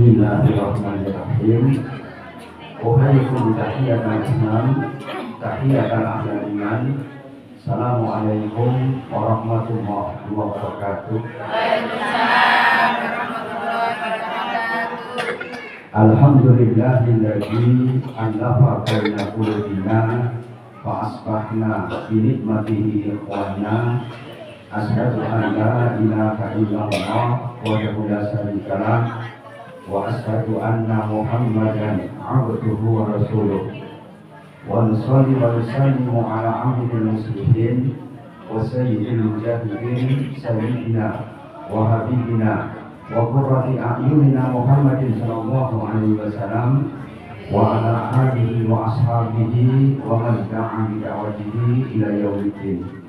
Bismillahirrahmanirrahim. Uhayyikum tahiyyatan Islam, tahiyyatan ahlul iman. Assalamualaikum warahmatullahi wabarakatuh. Waalaikumsalam warahmatullahi wabarakatuh. Alhamdulillahilladzi allafa baina qulubina fa asbahna bi nikmatihi ikhwana. Asyhadu an la ilaha illallah wahdahu la syarika lah wa asyhadu anna Muhammadan abduhu wa rasuluh. Wa nusalli wa nusallimu ala abdil muslimin wa sayyidil mujahidin sayyidina wa habibina wa qurrati a'yunina Muhammadin sallallahu alaihi wasallam wa ala alihi wa ashabihi wa man da'a bi da'watihi ila yaumiddin.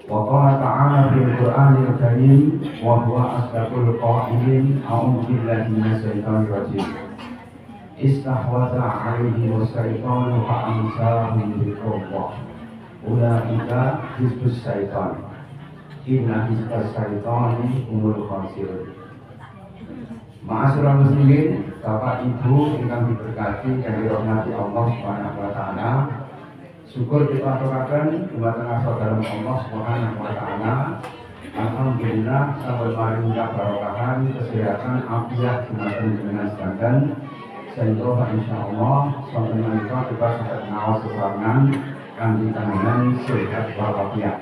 Wa qala ta'ala fil Qur'anil Karim wa huwa asdaqul qailin a'udzu billahi minasy syaithanir rajim. Istahwadha 'alaihi wasyaitan fa'amsahu biqawwa. Ulaika hizbus syaitan. Inna hizbas syaitani humul khasirun. Ma'asyiral muslimin, Bapak Ibu ingkang diberkati yang dirahmati Allah Subhanahu wa taala. Syukur kita aturaken dumateng saudara Allah Subhanahu wa taala. Alhamdulillah sampun maring barokah kesehatan afiat dumateng jenengan sedanten. Sehingga insyaallah sampun menika kita saged ngaos sesarengan kanthi panjenengan sehat walafiat.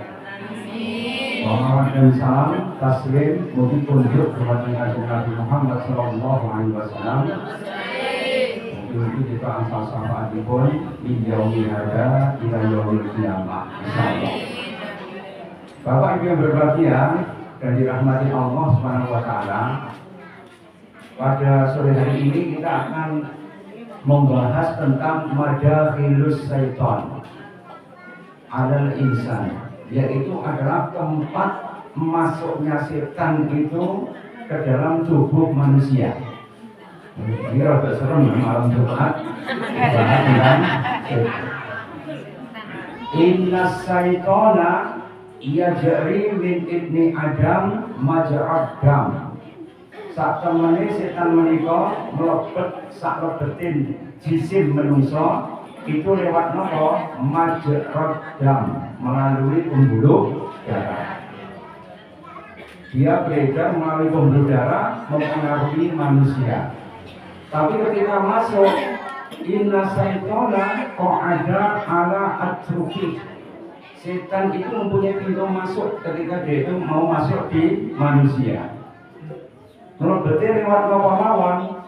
Amin. Wa dan salam taslim mugi kunjuk dumateng Nabi Muhammad sallallahu alaihi wasallam. Itu kita asal syafaatipun min yaumil hada ila yaumil qiyamah insyaallah. Bapak Ibu yang berbahagia dan dirahmati Allah Subhanahu wa taala, pada sore hari ini kita akan membahas tentang madakhilus syaitan alal insan, yaitu adalah tempat masuknya setan itu ke dalam tubuh manusia. Ini rada serem malam Jumat. Inna syaitana yajri min ibni Adam majrad dam. Sak temene setan menika mlebet sak lebetin jisim manusia itu lewat napa? Majrad dam, melalui pembuluh darah. Dia beredar melalui pembuluh darah mempengaruhi manusia. Tapi ketika masuk inna syaitana qa'ada ala atruki. Setan itu mempunyai pintu masuk ketika dia itu mau masuk di manusia. Kalau betul lewat lawan,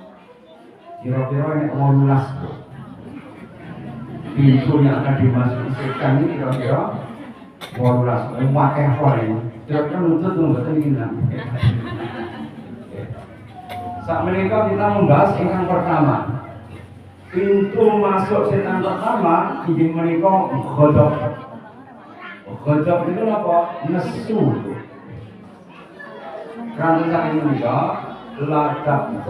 kira-kira ini 18 pintu yang akan dimasuki setan ini kira-kira 18 memakai apa ini? Kira-kira nuntut betul ini. Saat menikah kita membahas yang pertama. Pintu masuk setan pertama ingin menikah godok. Godok itu apa? Nesu. Karena saat ini menikah latak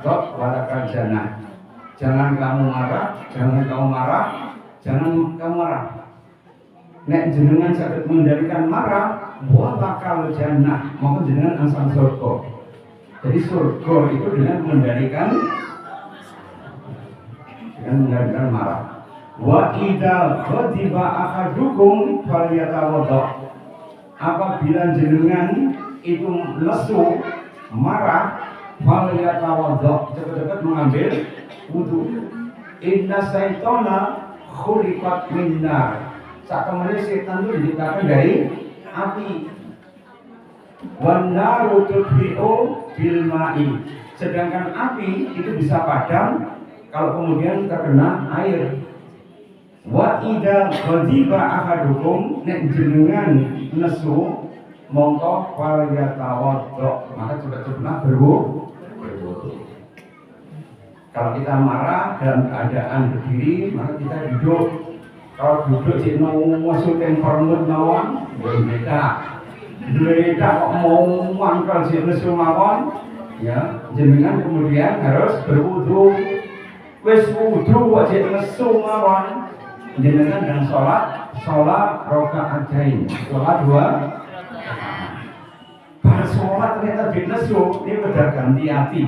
dok walakan janah. Jangan kamu marah, jangan kamu marah, jangan kamu marah. Nek jenengan sakit mengendalikan marah, buat bakal jannah, maka jenengan asal surga. Jadi surga itu dengan mengendalikan marah. Wa idza ghadiba ahadukum falyatawadda. Apabila jenengan itu lesu, marah, falyatawadda, cepat-cepat mengambil wudu. Inna syaitana khuliqat min nar. Saat kemudian setan itu diciptakan dari api. Wanar tudhi'u bil ma'i. Sedangkan api itu bisa padam kalau kemudian terkena air. Wa idza ghadiba ahadukum, nek jenengan nesu mongko wal yatawaddo, maka coba-coba berwudu. Kalau kita marah dalam keadaan berdiri, maka kita duduk. Kalau duduk cik mau masukin permut mawon, beda kok mau mangkal cik nesu mawon, ya jenengan kemudian harus berwudu. Wis wudu kok cik nesu mawon, jenengan dan sholat rakaat ajain, sholat 2. Pas sholat ternyata di nesu, ini udah ganti hati.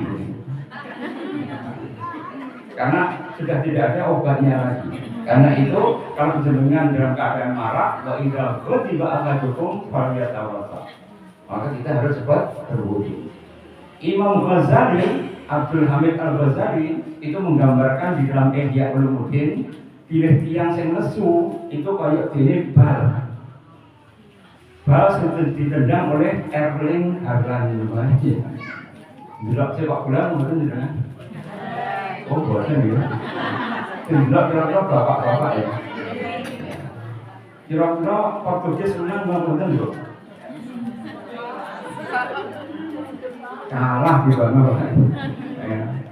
Karena sudah tidak ada obatnya lagi. Karena itu kalau jenengan dalam keadaan marah, wa idza ghadiba ahadukum falyatawadda. Maka kita harus cepat berwudu. Imam Ghazali, Abdul Hamid Al-Ghazali itu menggambarkan di dalam Ihya Ulumuddin, pilih tiang sing nesu itu kayak dene bal. Bal sing ditendang oleh Erling Haaland. Delok sepak bola mboten jenengan? Oh, bosan ya. Kira-kira bapak-bapak ya. Kira-kira Portugis menang mboten lho. Kalah di mana?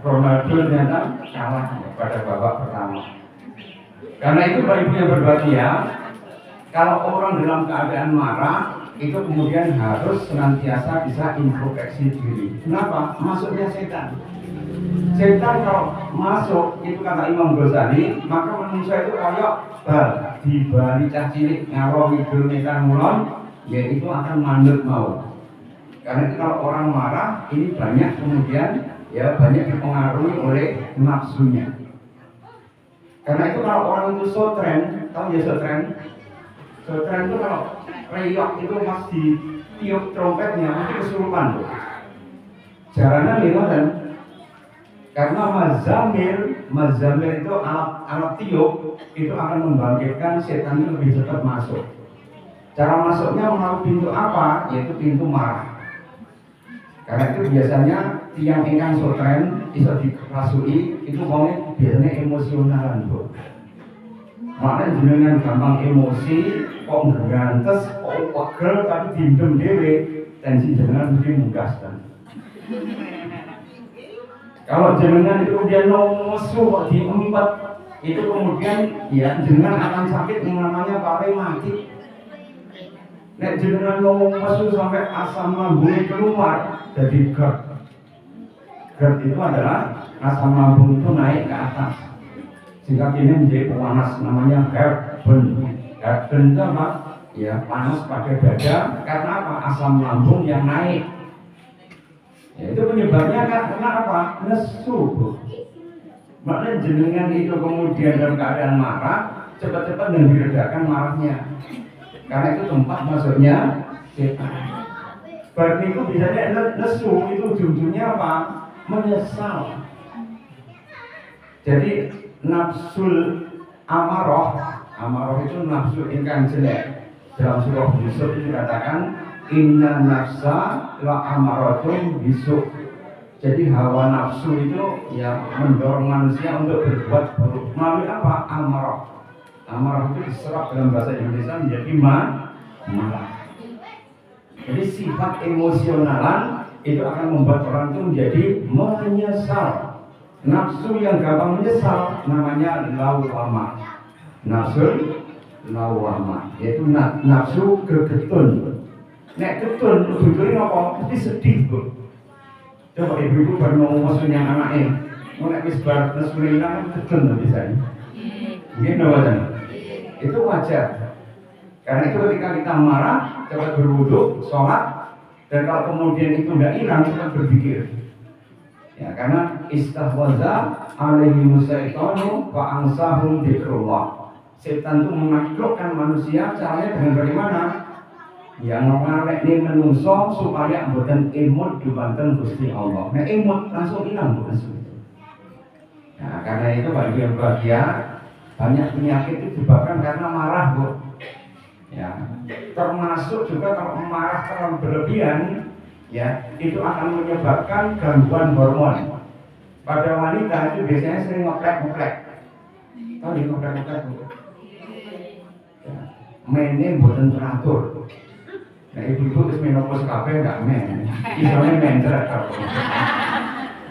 Ronaldo ternyata kalah pada babak pertama. Karena itu Bapak Ibu yang berbahagia, kalau orang dalam keadaan marah itu kemudian harus senantiasa bisa introspeksi diri. Kenapa? Masuknya setan. Setan kalau masuk itu kata Imam Ghazali, maka manusia itu kayak bal di bali cah cilik ngawo ngidul netan mulon, yaitu akan mandek mau. Karena itu kalau orang marah ini banyak kemudian ya banyak dipengaruhi oleh nafsunya. Karena itu kalau orang itu sotren, tahu ya sotren? Sotren itu kalau reyok itu pas ditiup trompetnya nanti kesurupan tuh. Caranya gimana? Karena mazamir itu alat tiup itu akan membangkitkan setan itu lebih cepat masuk. Cara masuknya melalui pintu apa? Yaitu pintu marah. Karena itu biasanya tiang ingkang sotren bisa dirasui itu maunya biasanya emosionalan bu. Makanya jenengan gampang emosi, kok ngerantes, kok pegel tapi dindem dewe, tensi jenengan mesti menggaskan. Kalau jenengan itu kemudian nesu kok diempat, itu kemudian ya jenengan akan sakit yang namanya paling mati. Nek jenengan nesu sampai asam lambung keluar. Jadi GERD itu adalah asam lambung itu naik ke atas sehingga ini menjadi pemanas namanya heartburn. Heartburn itu apa? Ya panas pada dada karena apa? Asam lambung yang naik. Ya, itu penyebabnya karena apa? Nesu. Makanya jenengan itu kemudian dalam keadaan marah cepat-cepat dan diredakan marahnya. Karena itu tempat masuknya setan. Berarti itu biasanya nesu itu ujung-ujungnya apa? Menyesal. Jadi nafsul amaroh itu nafsu ingkang jelek. Dalam surah Yusuf itu dikatakan inna nafsa la amaratun bisu. Jadi hawa nafsu itu ya mendorong manusia untuk berbuat buruk. Melalui apa? Amarah. Amarah itu diserap dalam bahasa Indonesia menjadi marah. Jadi sifat emosionalan itu akan membuat orang itu menjadi menyesal. Nafsu yang gampang menyesal namanya lawamah. Nafsu lawamah yaitu nafsu kegetun. Nek getun ujung-ujungnya apa? Mesti sedih bu. Coba ibu-ibu baru ngomong yang anaknya, mau nek wis bar nafsu hilang getun biasanya. Mungkin wajar. Itu wajar. Karena itu ketika kita marah, cepat berwudu, sholat, dan kalau kemudian itu tidak hilang, cepat berzikir. Ya, karena istahwaza alaihi syaitanu fa ansahum dzikrullah. Setan itu menaklukkan manusia caranya dengan bagaimana? Yang ngarek ini menungso supaya mboten imut dibanten Gusti Allah. Nah, imut langsung hilang langsung. Nah, karena itu bagi yang bahagia, banyak penyakit itu disebabkan karena marah, Bu. Ya, termasuk juga kalau marah terlalu berlebihan, ya itu akan menyebabkan gangguan hormon. Pada wanita itu biasanya sering ngeplek. Tahu ya ngeplek bu? Ya, mainnya buatan teratur. Nah ibu-ibu terus menopause kabeh nggak main, istilahnya main teratur.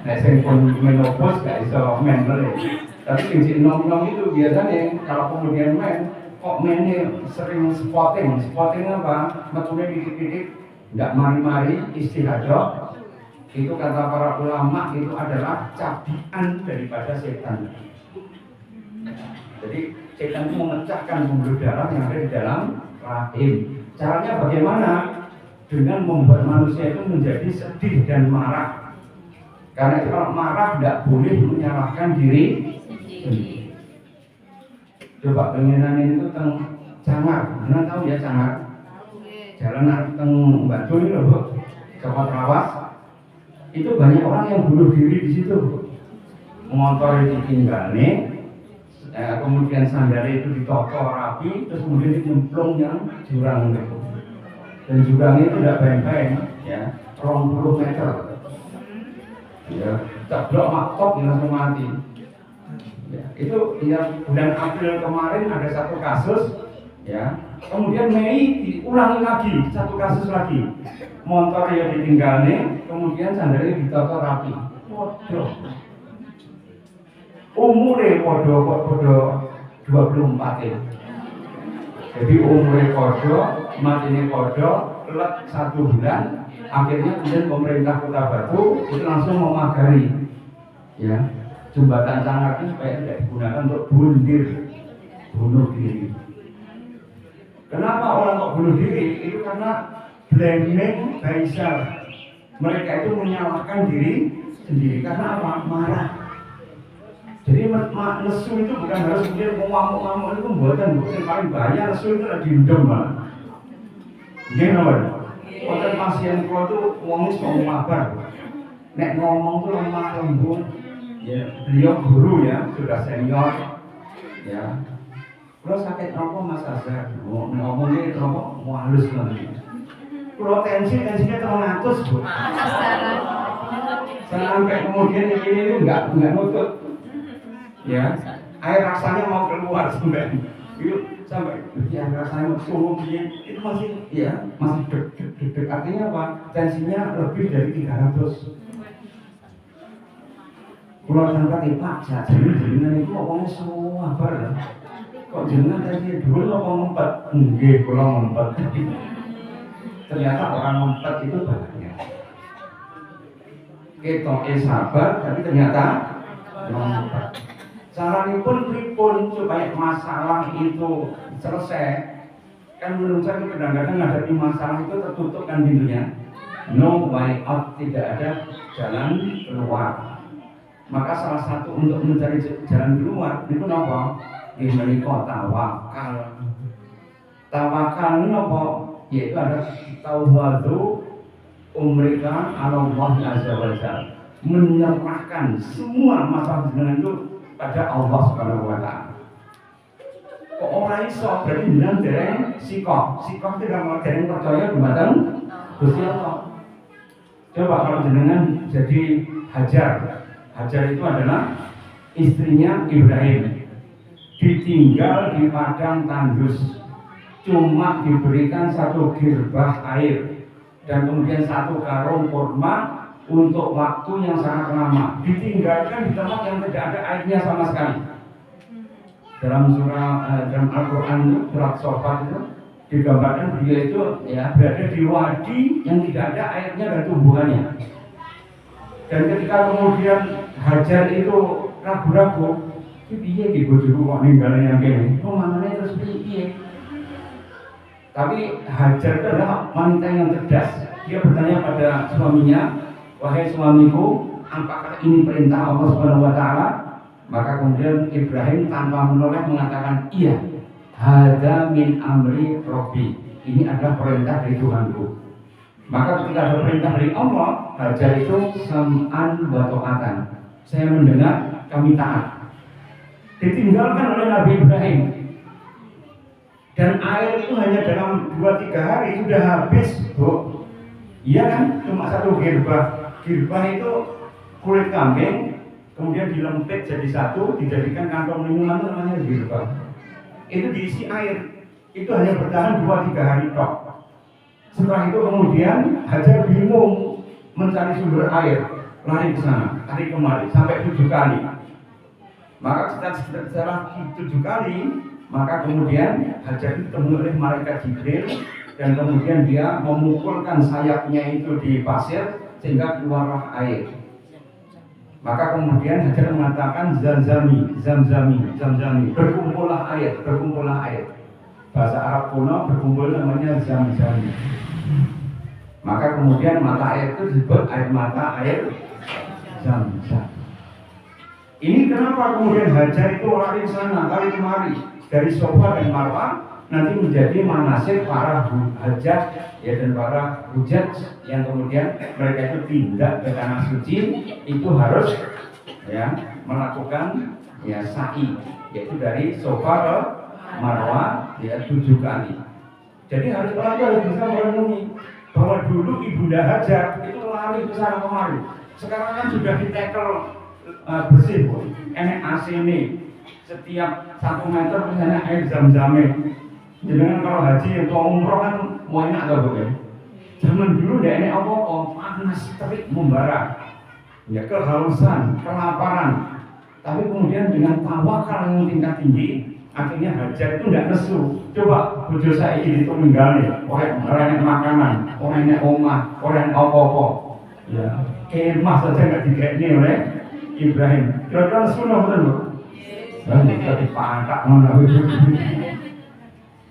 Nah sering pun menopause nggak iso main lagi. Tapi yang nom itu biasanya kalau kemudian main kok mainnya sering spotting apa? Metune dikit-dikit, nggak mari-mari istihadah. Itu kata para ulama itu adalah cabian daripada setan. Jadi setan itu memecahkan pembuluh darah yang ada di dalam rahim. Caranya bagaimana? dengan membuat manusia itu menjadi sedih dan marah. Karena itu kalau marah tidak boleh menyalahkan diri sendiri. Coba pengenan itu tentang Cangar, mana tahu ya Cangar? Jalan teng Batu ini loh, Bu. Cokot Rawas. Itu banyak orang yang bunuh diri di situ. Motor ditinggalnya, kemudian sandalnya itu ditoto rapi, terus kemudian dinyemplung yang jurang itu. Dan jurangnya itu tidak baik-baik, ya, 20 meter. Ya, ceblok maktop langsung mati. Ya, itu ya, bulan April kemarin ada satu kasus, ya. Kemudian Mei diulangi lagi satu kasus lagi. Motor yang ditinggalnya, kemudian sandalnya ditoto rapi. Waduh. Umurnya podo 24 ya. Jadi umurnya podo, matinya podo, let 1 bulan. Akhirnya kemudian pemerintah Kota Batu itu langsung memagari, ya, jembatan Cangar itu supaya tidak digunakan untuk bunuh diri. Kenapa orang kok bunuh diri? Itu karena blaming Baisal. Mereka itu menyalahkan diri sendiri karena apa? Marah. Jadi nesu itu bukan harus kemudian ngamuk-ngamuk, itu pembuatan bukan paling bahaya. Nesu itu lagi dendam malah. Gimana? Kalau pasien kalau itu ngomong ngomong apa? Nek ngomong tuh lemah lembut. Ya, beliau guru ya, sudah senior. Ya. Kalau sakit rokok Mas Azhar, ngomongnya rokok mau halus lagi. Kalau tensinya terlalu ngatus, Bu. Sampai kemudian ini itu nggak nutut. Ya, air rasanya mau keluar sampai rasanya mau turun itu masih deg-deg. Artinya apa? Tensinya lebih dari 300. Kalau sampai Pak, jenengan itu ngomongnya semua bar. Kok jenengan tadi dulu ngomong 4? Nggih, kula ngempet. Ternyata orang ngempet itu banyak. Kita sabar, tapi ternyata ngempet. Caranya pun supaya masalah itu selesai. Kan menurut saya kadang-kadang menghadapi masalah itu tertutup kan pintunya. No way out, tidak ada jalan keluar. Maka salah satu untuk mencari jalan keluar itu apa? Ini tawakal. Tawakal ini apa? Yaitu ada tawadu umrika ala Allah azza wa jalla. Menyerahkan semua masalah dengan itu pada Allah Subhanahu wa taala. Kok ora iso berarti jenengan dereng sikoh tidak mau dereng percaya dumateng Gusti Allah. Coba kalau jenengan jadi Hajar itu adalah istrinya Ibrahim. Ditinggal di padang tandus, cuma diberikan 1 girbah air dan kemudian 1 karung kurma untuk waktu yang sangat lama. Ditinggalkan di tempat yang tidak ada airnya sama sekali. Dalam dalam Al-Quran itu, surat Shofat itu digambarkan beliau itu ya berada di wadi yang tidak ada airnya dan tumbuhannya. Dan ketika kemudian Hajar itu ragu-ragu, piye iki bojoku kok ninggale yang kene? Oh, manane terus piye? Tapi Hajar itu adalah wanita yang cerdas. Dia bertanya pada suaminya, "Wahai suamiku, apakah ini perintah Allah Subhanahu wa taala?" Maka kemudian Ibrahim tanpa menoleh mengatakan, "Iya. Hadza min amri Rabbi." Ini adalah perintah dari Tuhanku. Maka ketika ada perintah dari Allah, Hajar itu sam'an wa ta'atan. Saya mendengar, kami taat. Ditinggalkan oleh Nabi Ibrahim. Dan air itu hanya dalam 2-3 hari sudah habis, Bu. Iya kan? Cuma 1 girbah. Girbah itu kulit kambing, kemudian dilempit jadi 1, dijadikan kantong minuman, itu namanya girbah. Itu diisi air. Itu hanya bertahan 2-3 hari tok. Setelah itu kemudian Hajar bingung mencari sumber air, lari ke sana, lari kemari, sampai 7 kali. Maka setelah 7 kali, maka kemudian Hajar ditemui oleh malaikat Jibril dan kemudian dia memukulkan sayapnya itu di pasir sehingga keluarlah air. Maka kemudian Hajar mengatakan zamzami, berkumpullah air. Bahasa Arab kuno berkumpul namanya zamzami. Maka kemudian mata air itu disebut air mata air Zam-Zam. Ini kenapa kemudian Hajar itu lari ke sana, lari kemari dari Safa dan Marwah, nanti menjadi manasik para hajat ya dan para hujat yang kemudian mereka itu pindah ke tanah suci itu harus ya melakukan ya sa'i, yaitu dari Safa ke Marwah ya 7 kali. Jadi harus bisa merenungi bahwa dulu Ibunda Hajar itu lari ke sana kemari. Sekarang kan sudah ditekel bersih, Bu. Enek AC ini setiap 1 meter misalnya air Zam-Zam. Jangan kalau haji atau umroh kan mau enak atau bukan? Zaman dulu tidak enak apa-apa, panas terik membara, ya kehausan, kelaparan. Tapi kemudian dengan tawakal yang tingkat tinggi, akhirnya Hajar itu tidak nesu. Coba bojo saya ini itu meninggalnya, orang yang makanan, orang yang omah, orang yang apa-apa. Ya, kemah saja nggak dikeknya oleh Ibrahim. Kira-kira sunnah betul, Bu? Kita dipangkat mana?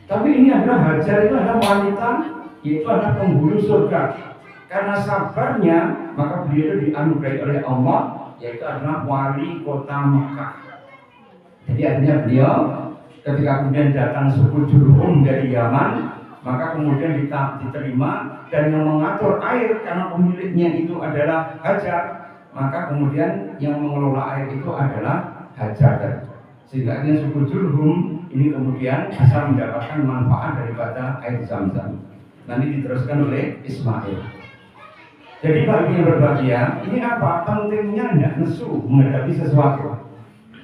Tapi ini adalah Hajar itu adalah wanita, yaitu adalah penghulu surga. Karena sabarnya, maka beliau itu dianugerahi oleh Allah, yaitu adalah wali kota Mekah. Jadi artinya beliau ketika kemudian datang suku Jurhum dari Yaman, maka kemudian diterima dan yang mengatur air karena pemiliknya itu adalah Hajar, maka kemudian yang mengelola air itu adalah Hajar. Sehingga akhirnya suku Jurhum ini kemudian bisa mendapatkan manfaat daripada air Zam-Zam. Nanti diteruskan oleh Ismail. Jadi bagi yang berbahagia, ini apa? Pentingnya tidak nesu menghadapi sesuatu.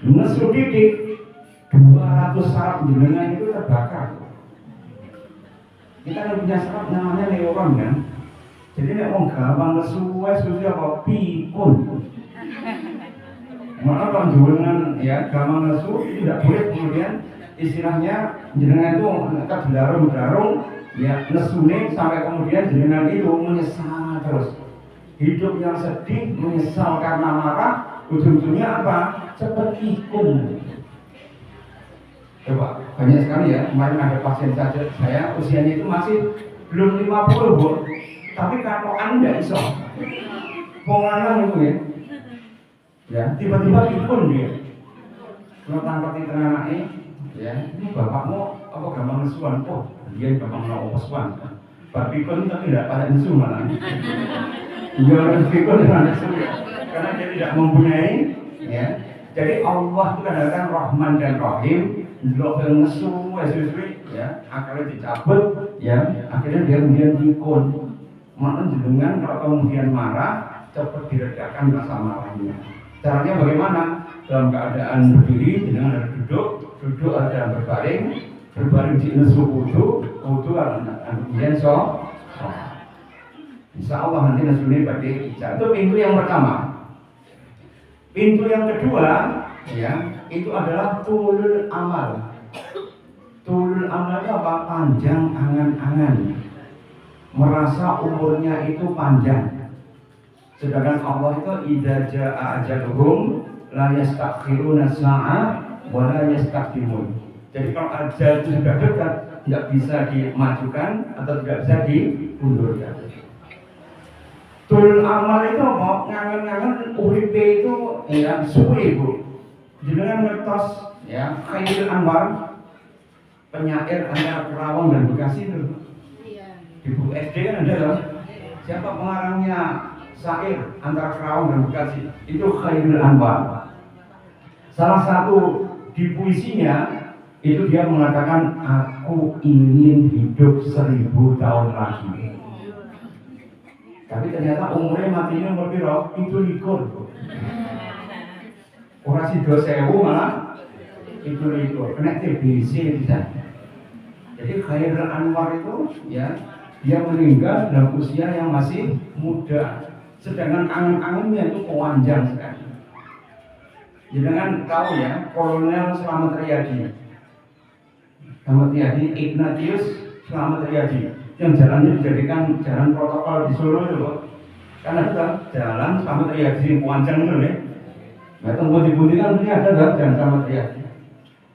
Nesu didik 200 saraf jenengan itu terbakar. Kita kan punya saraf namanya neuron kan. Jadi nek wong gampang nesu apa pikun. Mana kalau jenengan ya gampang nesu itu tidak boleh kemudian istilahnya jenengan itu tetap belarung ya nesune sampai kemudian jenengan itu menyesal terus. Hidup yang sedih, menyesal karena marah, ujung-ujungnya apa? Cepat ikun. Coba, banyak sekali ya, kemarin ada pasien saya usianya itu masih belum 50, Bu. Tapi kalau Anda iso penganan itu ya tiba-tiba ikun dia. Kalau tangkap di tengah anaknya, ya, ini bapakmu apa gampang nesuan? Oh, dia gampang nesuan. Bapak ikun tapi tidak pada nesu malah. Jangan pikir karena dia tidak mempunyai ya. Jadi Allah itu kadang-kadang Rahman dan Rahim, blok yang nesu, ya, akhirnya dicabut, ya, akhirnya dia kemudian pikun. Maka dengan kalau kemudian marah, cepat diredakan rasa marahnya. Caranya bagaimana? Dalam keadaan berdiri, dengan ada duduk ada berbaring di nesu wudu kemudian Insya Allah nanti nasibnya bagi ijazah. Itu pintu yang pertama. Pintu yang kedua, ya, itu adalah tulul amal. Tulul amal itu apa? Panjang angan-angan. Merasa umurnya itu panjang. Sedangkan Allah itu idza jaa ajaluhum la yastakhiruna sa'ah wa la yastaqdimun. Jadi kalau ajal itu sudah dekat, tidak bisa dimajukan atau tidak bisa diundurkan. Tulul amal itu apa? Ngangen-ngangen uripe itu ya suwe, Bu. Jenengan ngertos ya Khairil Anwar penyair antara Kerawang dan Bekasi itu. Iya. Di buku SD kan ada loh. Siapa pengarangnya syair antara Kerawang dan Bekasi? Itu Khairil Anwar. Salah satu di puisinya itu dia mengatakan aku ingin hidup 1000 tahun lagi. Tapi ternyata umurnya matinya umur piro? Itu likur. Orang si 2000 malah itu likur. Kena TBC bisa. Jadi Khairil Anwar itu ya dia meninggal dalam usia yang masih muda. Sedangkan angan-angannya itu panjang sekali. Jangan tahu ya Kolonel Slamet Riyadi. Slamet Riyadi, Ignatius Slamet Riyadi. Yang jalannya dijadikan jalan protokol di Solo itu, karena ada jalan Slamet Riyadi yang panjang itu ya. Nah, tempat di kan ini ada jalan Slamet Riyadi.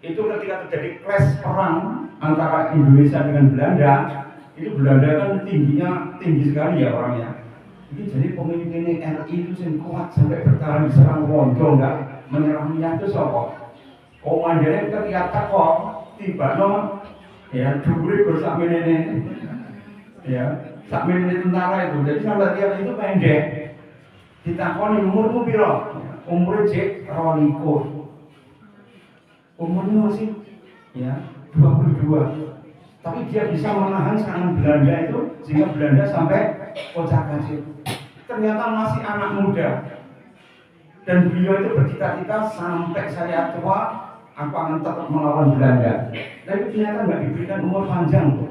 Itu ketika terjadi clash perang antara Indonesia dengan Belanda, Itu Belanda kan tinggi sekali ya orangnya. Ini jadi pemimpinnya RI itu yang kuat sampai bertahan diserang Wondo enggak menyerangnya itu siapa? Komandannya ketika teko tiba ya duri bersak menene ya sak menene tentara itu. Jadi sampai tiap itu pendek. Ditakoni umurmu piro? Umurnya cek rolikur. Umurnya masih ya 22. Tapi dia bisa menahan serangan Belanda itu sehingga Belanda sampai Kocakasih. Ternyata masih anak muda. Dan beliau itu bercita-cita sampai saya tua aku akan tetap melawan Belanda. Tapi ternyata nggak diberikan umur panjang.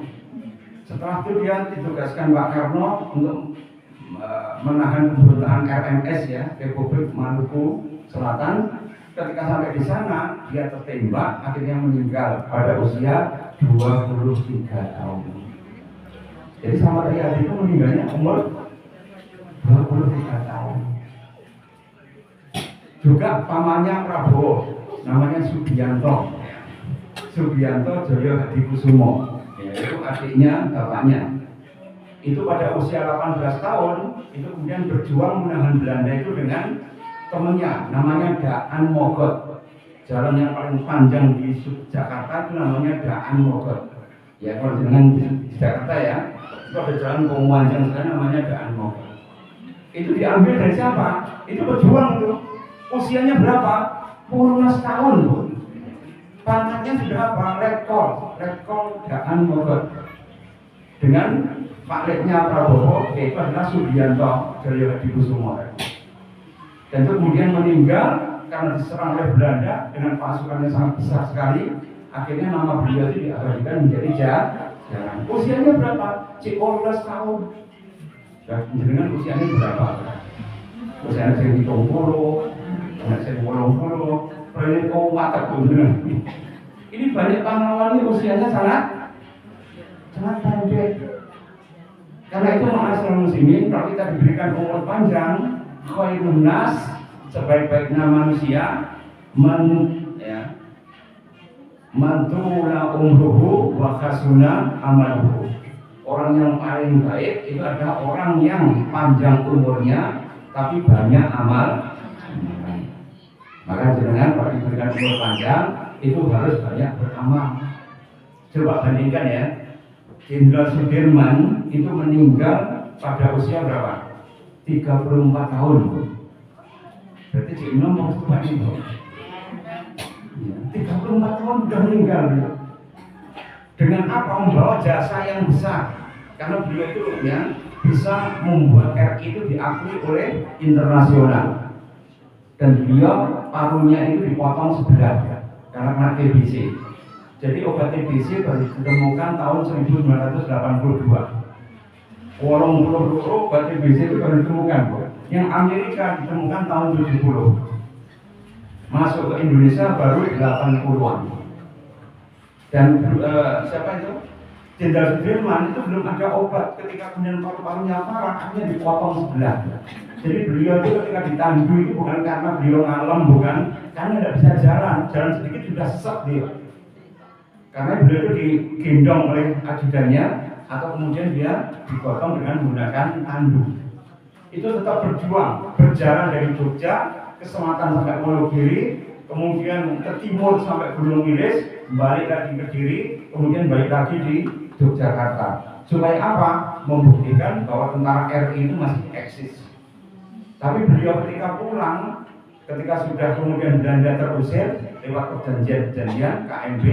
Setelah itu dia ditugaskan Pak Karno untuk menahan pemberontakan RMS ya, Republik Maluku Selatan. Ketika sampai di sana dia tertembak, akhirnya meninggal pada usia 23 tahun. Jadi sama Riyadi itu meninggalnya umur 23 tahun. Juga pamannya Prabowo, namanya Subianto Joyo Hadikusumo, yaitu adiknya bapaknya. Itu pada usia 18 tahun, itu kemudian berjuang menahan Belanda itu dengan temannya, namanya Daan Mogot. Jalan yang paling panjang di Jakarta itu namanya Daan Mogot. Ya kalau dengan di Jakarta ya, itu ada jalan panjang sekali namanya Daan Mogot. Itu diambil dari siapa? Itu berjuang tuh. Usianya berapa? 18 tahun tuh. Pangkatnya sudah apa? Letkol Daan Mogot. Dengan Pak Letnya Prabowo, yaitu adalah Subianto Joyo Hadikusumo. Dan itu kemudian meninggal karena diserang oleh Belanda dengan pasukan yang sangat besar sekali. Akhirnya nama beliau itu diabadikan menjadi jarang. Usianya berapa? 18 tahun. Dan dengan usianya berapa? Usianya 70, usianya 80, ini kau mata benar. Ini banyak pahlawan ini usianya sangat pendek. Karena itu ma'asyiral muslimin, kalau kita diberikan umur panjang, khairun nas, sebaik-baiknya manusia, mantula umruhu wa khasuna amaluhu. Orang yang paling baik itu adalah orang yang panjang umurnya tapi banyak amal. Maka jangan kalau diberikan umur panjang itu harus banyak beramal. Coba bandingkan ya, Jenderal Sudirman itu meninggal pada usia berapa? 34 tahun. Berarti Cik Imam mau tua itu. 34 tahun sudah meninggal. Dengan apa? Membawa jasa yang besar. Karena beliau itu ya bisa membuat RI itu diakui oleh internasional. Dan beliau parunya itu dipotong sebelah karena TBC. Jadi obat TBC baru ditemukan tahun 1982. 80 obat TBC itu baru ditemukan. Yang Amerika ditemukan tahun 70. Masuk ke Indonesia baru 80-an. Dan siapa itu? Jenderal Sudirman itu belum ada obat. Ketika kemudian paru-parunya parah, akhirnya dipotong sebelah. Jadi beliau itu ketika ditandu itu bukan karena beliau ngalem, bukan karena tidak bisa jalan sedikit sudah sesek dia. Karena beliau itu digendong oleh ajudannya atau kemudian dia digotong dengan menggunakan tandu. Itu tetap berjuang, berjalan dari Jogja ke selatan sampai Wonogiri, kemudian ke timur sampai Gunung Wilis, balik lagi ke Kediri, kemudian balik lagi di Yogyakarta. Supaya apa? Membuktikan bahwa tentara RI itu masih eksis. Tapi beliau ketika pulang, ketika sudah kemudian Belanda terusir lewat perjanjian KMB,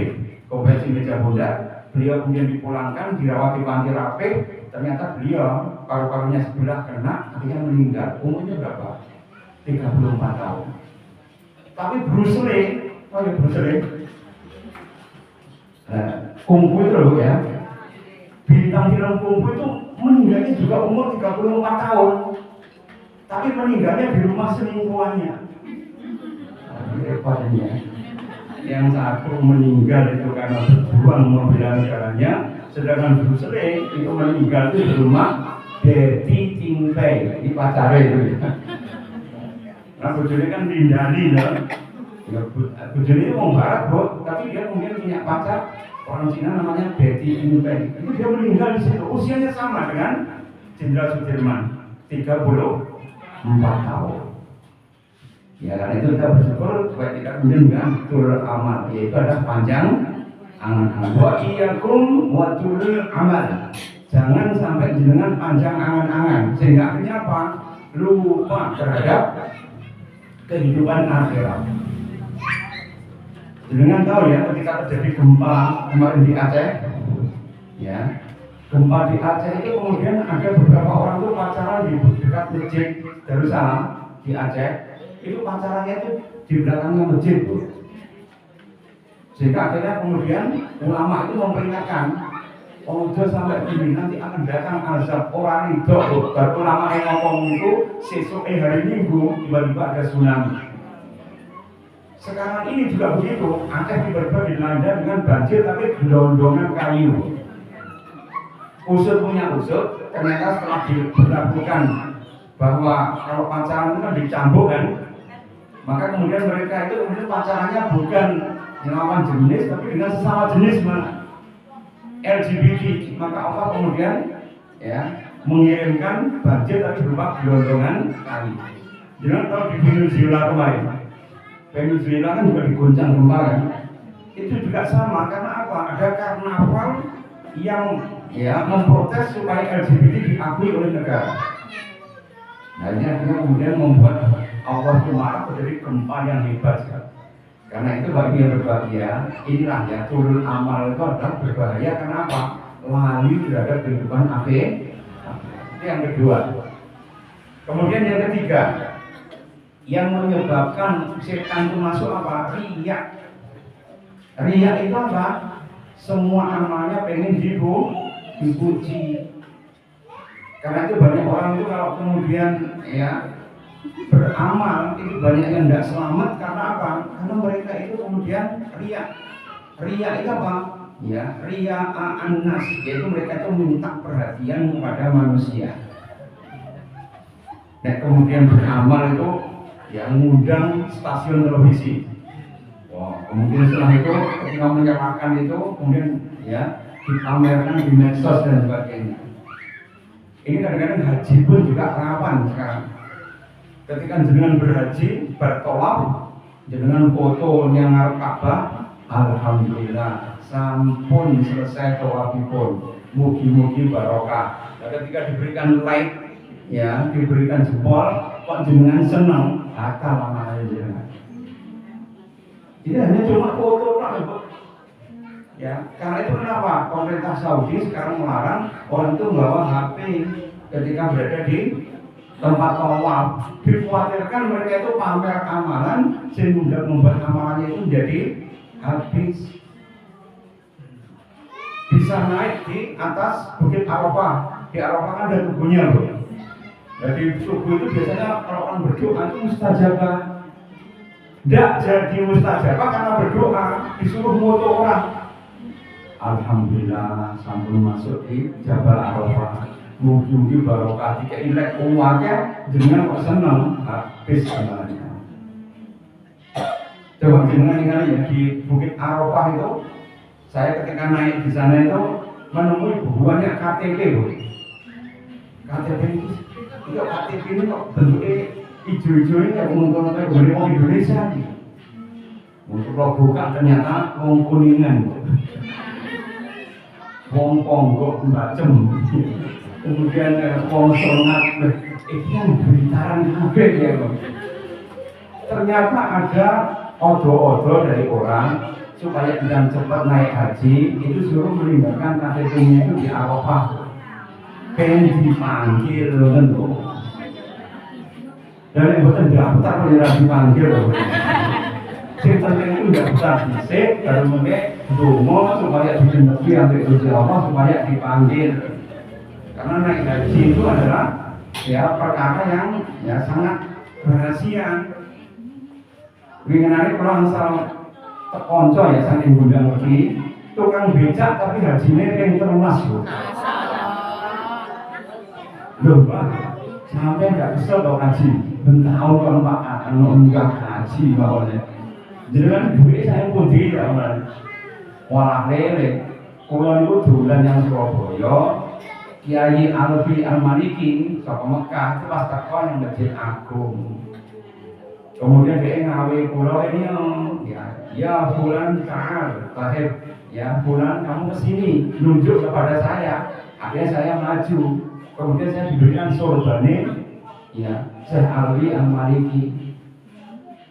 Konvensi Meja Bundar, beliau kemudian dipulangkan, dirawat di panti rapih. Ternyata beliau paru-parunya sebelah kena, akhirnya meninggal. Umurnya berapa? 34 tahun. Tapi Bruce Lee, kungfu itu loh ya, bintang film kungfu itu meninggalnya juga umur 34 tahun. Tapi meninggalnya di rumah selingkuhannya. Repotnya. Yang satu meninggal itu karena berjuang membela negaranya, sedangkan Bruce Lee itu meninggal itu di rumah Betty Ting Pei, ini pacarnya itu ya. Nah, bujuni kan dihindari loh. Bujuni itu orang barat, bro, tapi dia kemudian punya pacar Orang Cina namanya Betty Inpeng. Itu dia meninggal di situ. Usianya sama dengan Jenderal Sudirman, 34 tahun. Ya karena itu kita bersyukur supaya tidak kemudian turun amal, yaitu ada panjang angan-angan. Wa iyyakum wa turul amal. Jangan sampai jenengan panjang angan-angan sehingga akhirnya apa? Lupa terhadap kehidupan akhirat. Jenengan tahu ya ketika terjadi gempa kemarin di Aceh, ya gempa di Aceh itu kemudian ada beberapa orang tuh pacaran di dekat masjid Darussalam di Aceh. Itu pacarannya itu di belakangnya masjid tuh. Sehingga akhirnya kemudian ulama itu memperingatkan, ojo sampai ini nanti akan datang azab orang itu. Dan ulama yang ngomong itu sesuk hari Minggu tiba-tiba ada tsunami. Sekarang ini juga begitu, Aceh tiba-tiba dilanda dengan banjir tapi gelondongan kayu. Usut punya usut, ternyata setelah diberlakukan bahwa kalau pacaran itu kan dicambuk kan, maka kemudian mereka itu kemudian pacarannya bukan lawan jenis tapi dengan sesama jenis LGBT. Maka Allah kemudian ya mengirimkan banjir tapi berupa gelondongan kayu. Jangan tahu di Venezuela kemarin. Venezuela kan juga diguncang gempa kan. Itu juga sama karena apa? Ada karnaval yang ya memprotes supaya LGBT diakui oleh negara. Nah ini akhirnya kemudian membuat Allah marah terjadi gempa yang hebat sekali. Karena itu bagi yang berbahagia, inilah ya turun amal itu adalah berbahaya. Kenapa? Lali terhadap kehidupan akhirat. Itu yang kedua. Kemudian yang ketiga, yang menyebabkan setan itu masuk apa? Riya. Riya itu apa? Semua amalnya pengen dipuji. Karena itu banyak orang itu kalau kemudian ya beramal itu banyak yang tidak selamat karena apa? Karena mereka itu kemudian riya. Riya itu apa? Ya, riya an-nas, yaitu mereka itu minta perhatian kepada manusia. Dan kemudian beramal itu yang mengundang stasiun televisi. Wah, kemudian setelah itu ketika menyerahkan itu kemudian ya dipamerkan di medsos dan sebagainya. Ini kadang-kadang haji pun juga rawan sekarang. Ketika jenengan berhaji, bertolak, jenengan foto yang ngarep Ka'bah, alhamdulillah, sampun selesai tawafipun, mugi-mugi barokah. Dan ketika diberikan like, ya, diberikan jempol, kok jenengan senang, batal amalnya jenengan. Jadi hanya cuma foto lah, ya, karena itu kenapa pemerintah Saudi sekarang melarang orang itu membawa HP ketika berada di tempat tawaf. Dikhawatirkan mereka itu pamer amalan sehingga membuat amalannya itu menjadi habis. Bisa naik di atas Bukit Arafah. Di Arafah kan ada tubuhnya, bro. Jadi tubuh itu biasanya kalau orang berdoa itu mustajabah. Tidak jadi mustajabah karena berdoa disuruh moto orang. Alhamdulillah sampun masuk di Jabal Arafah. Mugi-mugi barokah jika ilek umatnya jenengan kok senang habis amalnya. Coba jenengan ingat ya di Bukit Arafah itu, saya ketika naik di sana itu menemui banyak KTP, bu. KTP ini kok bentuknya hijau-hijau ini ya mengumpulkan orang Indonesia nih. Untuk lo buka ternyata wong Kuningan, wong Ponggok Mbacem. Kemudian wong Songat, itu yang bentaran kabeh ya, Bang. Ternyata ada odo-odo dari orang supaya bisa cepat naik haji itu suruh meninggalkan KTP-nya itu di Arafah. Pengen dipanggil tentu. Dan yang betul daftar menjadi dipanggil. Yang penting itu daftar disik, baru mungkin dongo supaya dijemput ambil Gusti Allah supaya dipanggil. Karena naik haji itu adalah ya perkara yang ya sangat rahasia. Winginane kula asal tekonco ya saking gundang lagi tukang becak tapi hajinya yang termas lho. Loh Pak, sampai nggak kesel dong haji. Bentahun kalau Pak akan menunggah haji bawahnya. Jangan duit saya pun tidak, Walah lele, kula niku dolan yang Surabaya, Kiai Alfi Al-Maliki saka Mekah itu pas teko yang Masjid Agung. Kemudian dia ngawe kula ini ya Fulan Ta'al, Tahib, ya Fulan kamu kesini, nunjuk kepada saya. Akhirnya saya maju, kemudian saya diberikan sorbannya, ya Syekh Alwi Al-Maliki.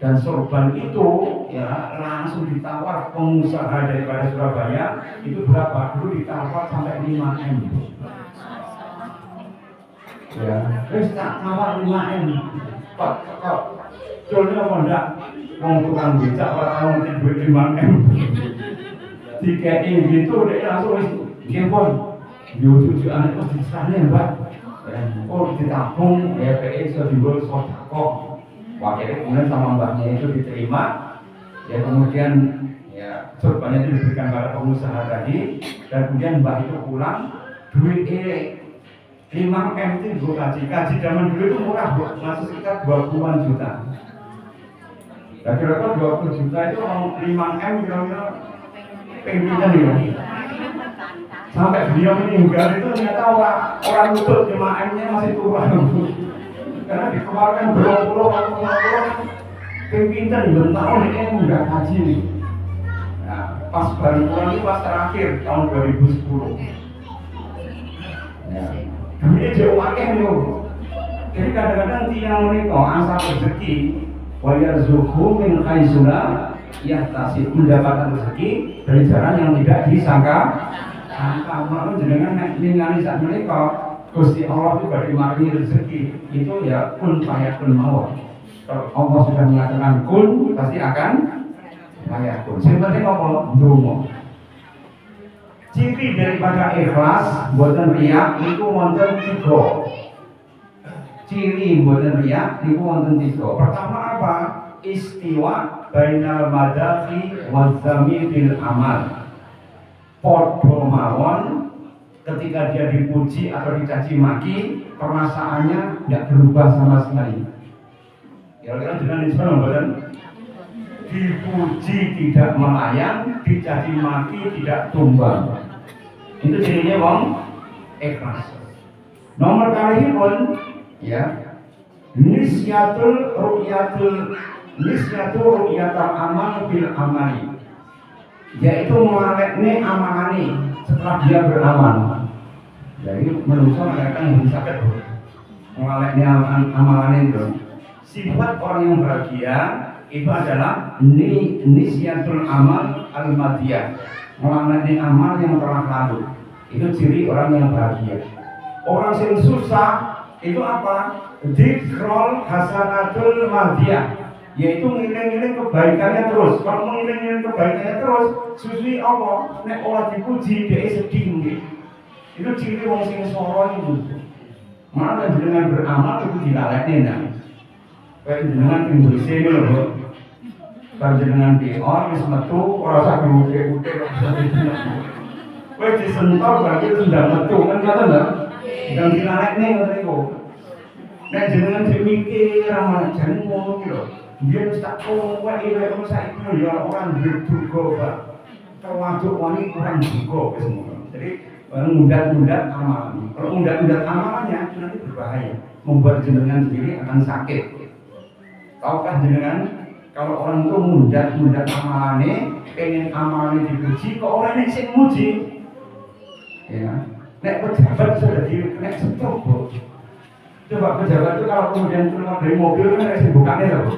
Dan sorban itu ya langsung ditawar pengusaha daripada Surabaya itu berapa? Dulu ditawar sampai 5M. Ya, terus tak tawar 5M. Kok jualnya apa enggak? Wong tukang becak ora tau ngerti duit 5M. Dikei gitu dia langsung wis kempon. Yo tujuan itu disane, Mbak. Oh ditabung ya PE iso dijual sedekah. Wakilnya kemudian sama mbaknya itu diterima, ya kemudian ya sorbannya itu diberikan kepada pengusaha tadi, dan kemudian mbak itu pulang, duit 5M itu kaji zaman dulu itu murah bu, masih sekitar 20-an juta. Nah kira-kira 20 juta itu 5M kira-kira pengen ya. Sampai beliau meninggal itu ternyata orang lutut 5M-nya masih turun. Karena dikeluarkan berpuluh pimpinan belum tahu nih enggak haji nih. Nah, pas baru pulang itu pas terakhir tahun 2010. Ya, ini jauh akeh nih. Jadi kadang-kadang tiang mereka asal rezeki, wayarzuqhu min haitsu la yahtasib, mendapatkan rezeki dari jalan yang tidak disangka. Malah jenengan nek ningali sak menika Gusti Allah itu bagi maringi rezeki itu ya kun fayakun mawon. Kalau Allah sudah mengatakan kun pasti akan fayakun. Sing penting apa? Ndonga. Ciri daripada ikhlas boten riya niku wonten 3. Ciri boten riya niku wonten 3. Pertama apa? Istiwa bainal madahi wa zamil amal. Padha mawon ketika dia dipuji atau dicaci maki, perasaannya tidak berubah sama sekali. Kira-kira dengan Islam badan dipuji tidak melayang, dicaci maki tidak tumbang. Itu cirinya wong ikhlas. Nomor kali pun ya nisyatul ru'yatul amal bil amali, yaitu mengalekne amalane setelah dia beramal. Jadi manusia akan sakit mengalami amalan itu. Sifat orang yang bahagia itu adalah nisyatul amal al-madiyah, mengalami amal yang telah lalu. Itu ciri orang yang bahagia. Orang yang susah itu apa? Dzikrul hasanatul madiyah, yaitu ngiling-ngiling kebaikannya terus. Kalau mau ngiling-ngiling kebaikannya terus, susui Allah, nek ora dipuji dia sedih nggih. Itu ciri wong sing soro itu. Mana jenengan beramal itu dilalekne ndak. Kayak jenengan sing bersih lho. Panjenengan dior wis metu ora usah diutek-utek kok bisa disentuh. Wis disentuh berarti itu ndak metu kan kata ndak? Yang dilalekne ngoten iku. Nek jenengan dimikir amal jan ngono iki lho. Dia tak tahu apa ini kalau saya itu ya orang berduga pak. Termasuk wanita orang duga semua. Jadi mundat-mundat amalan. Kalau mundat-mundat amalannya nanti berbahaya, membuat jenengan sendiri akan sakit. Tahukah jenengan kalau orang itu mundat-mundat amalannya, pengen amalannya dipuji, kok orang ini sing muji, ya. Nek pejabat sudah nek setruk. Coba pejabat itu kalau kemudian keluar dari mobil kan ada bukannya loh.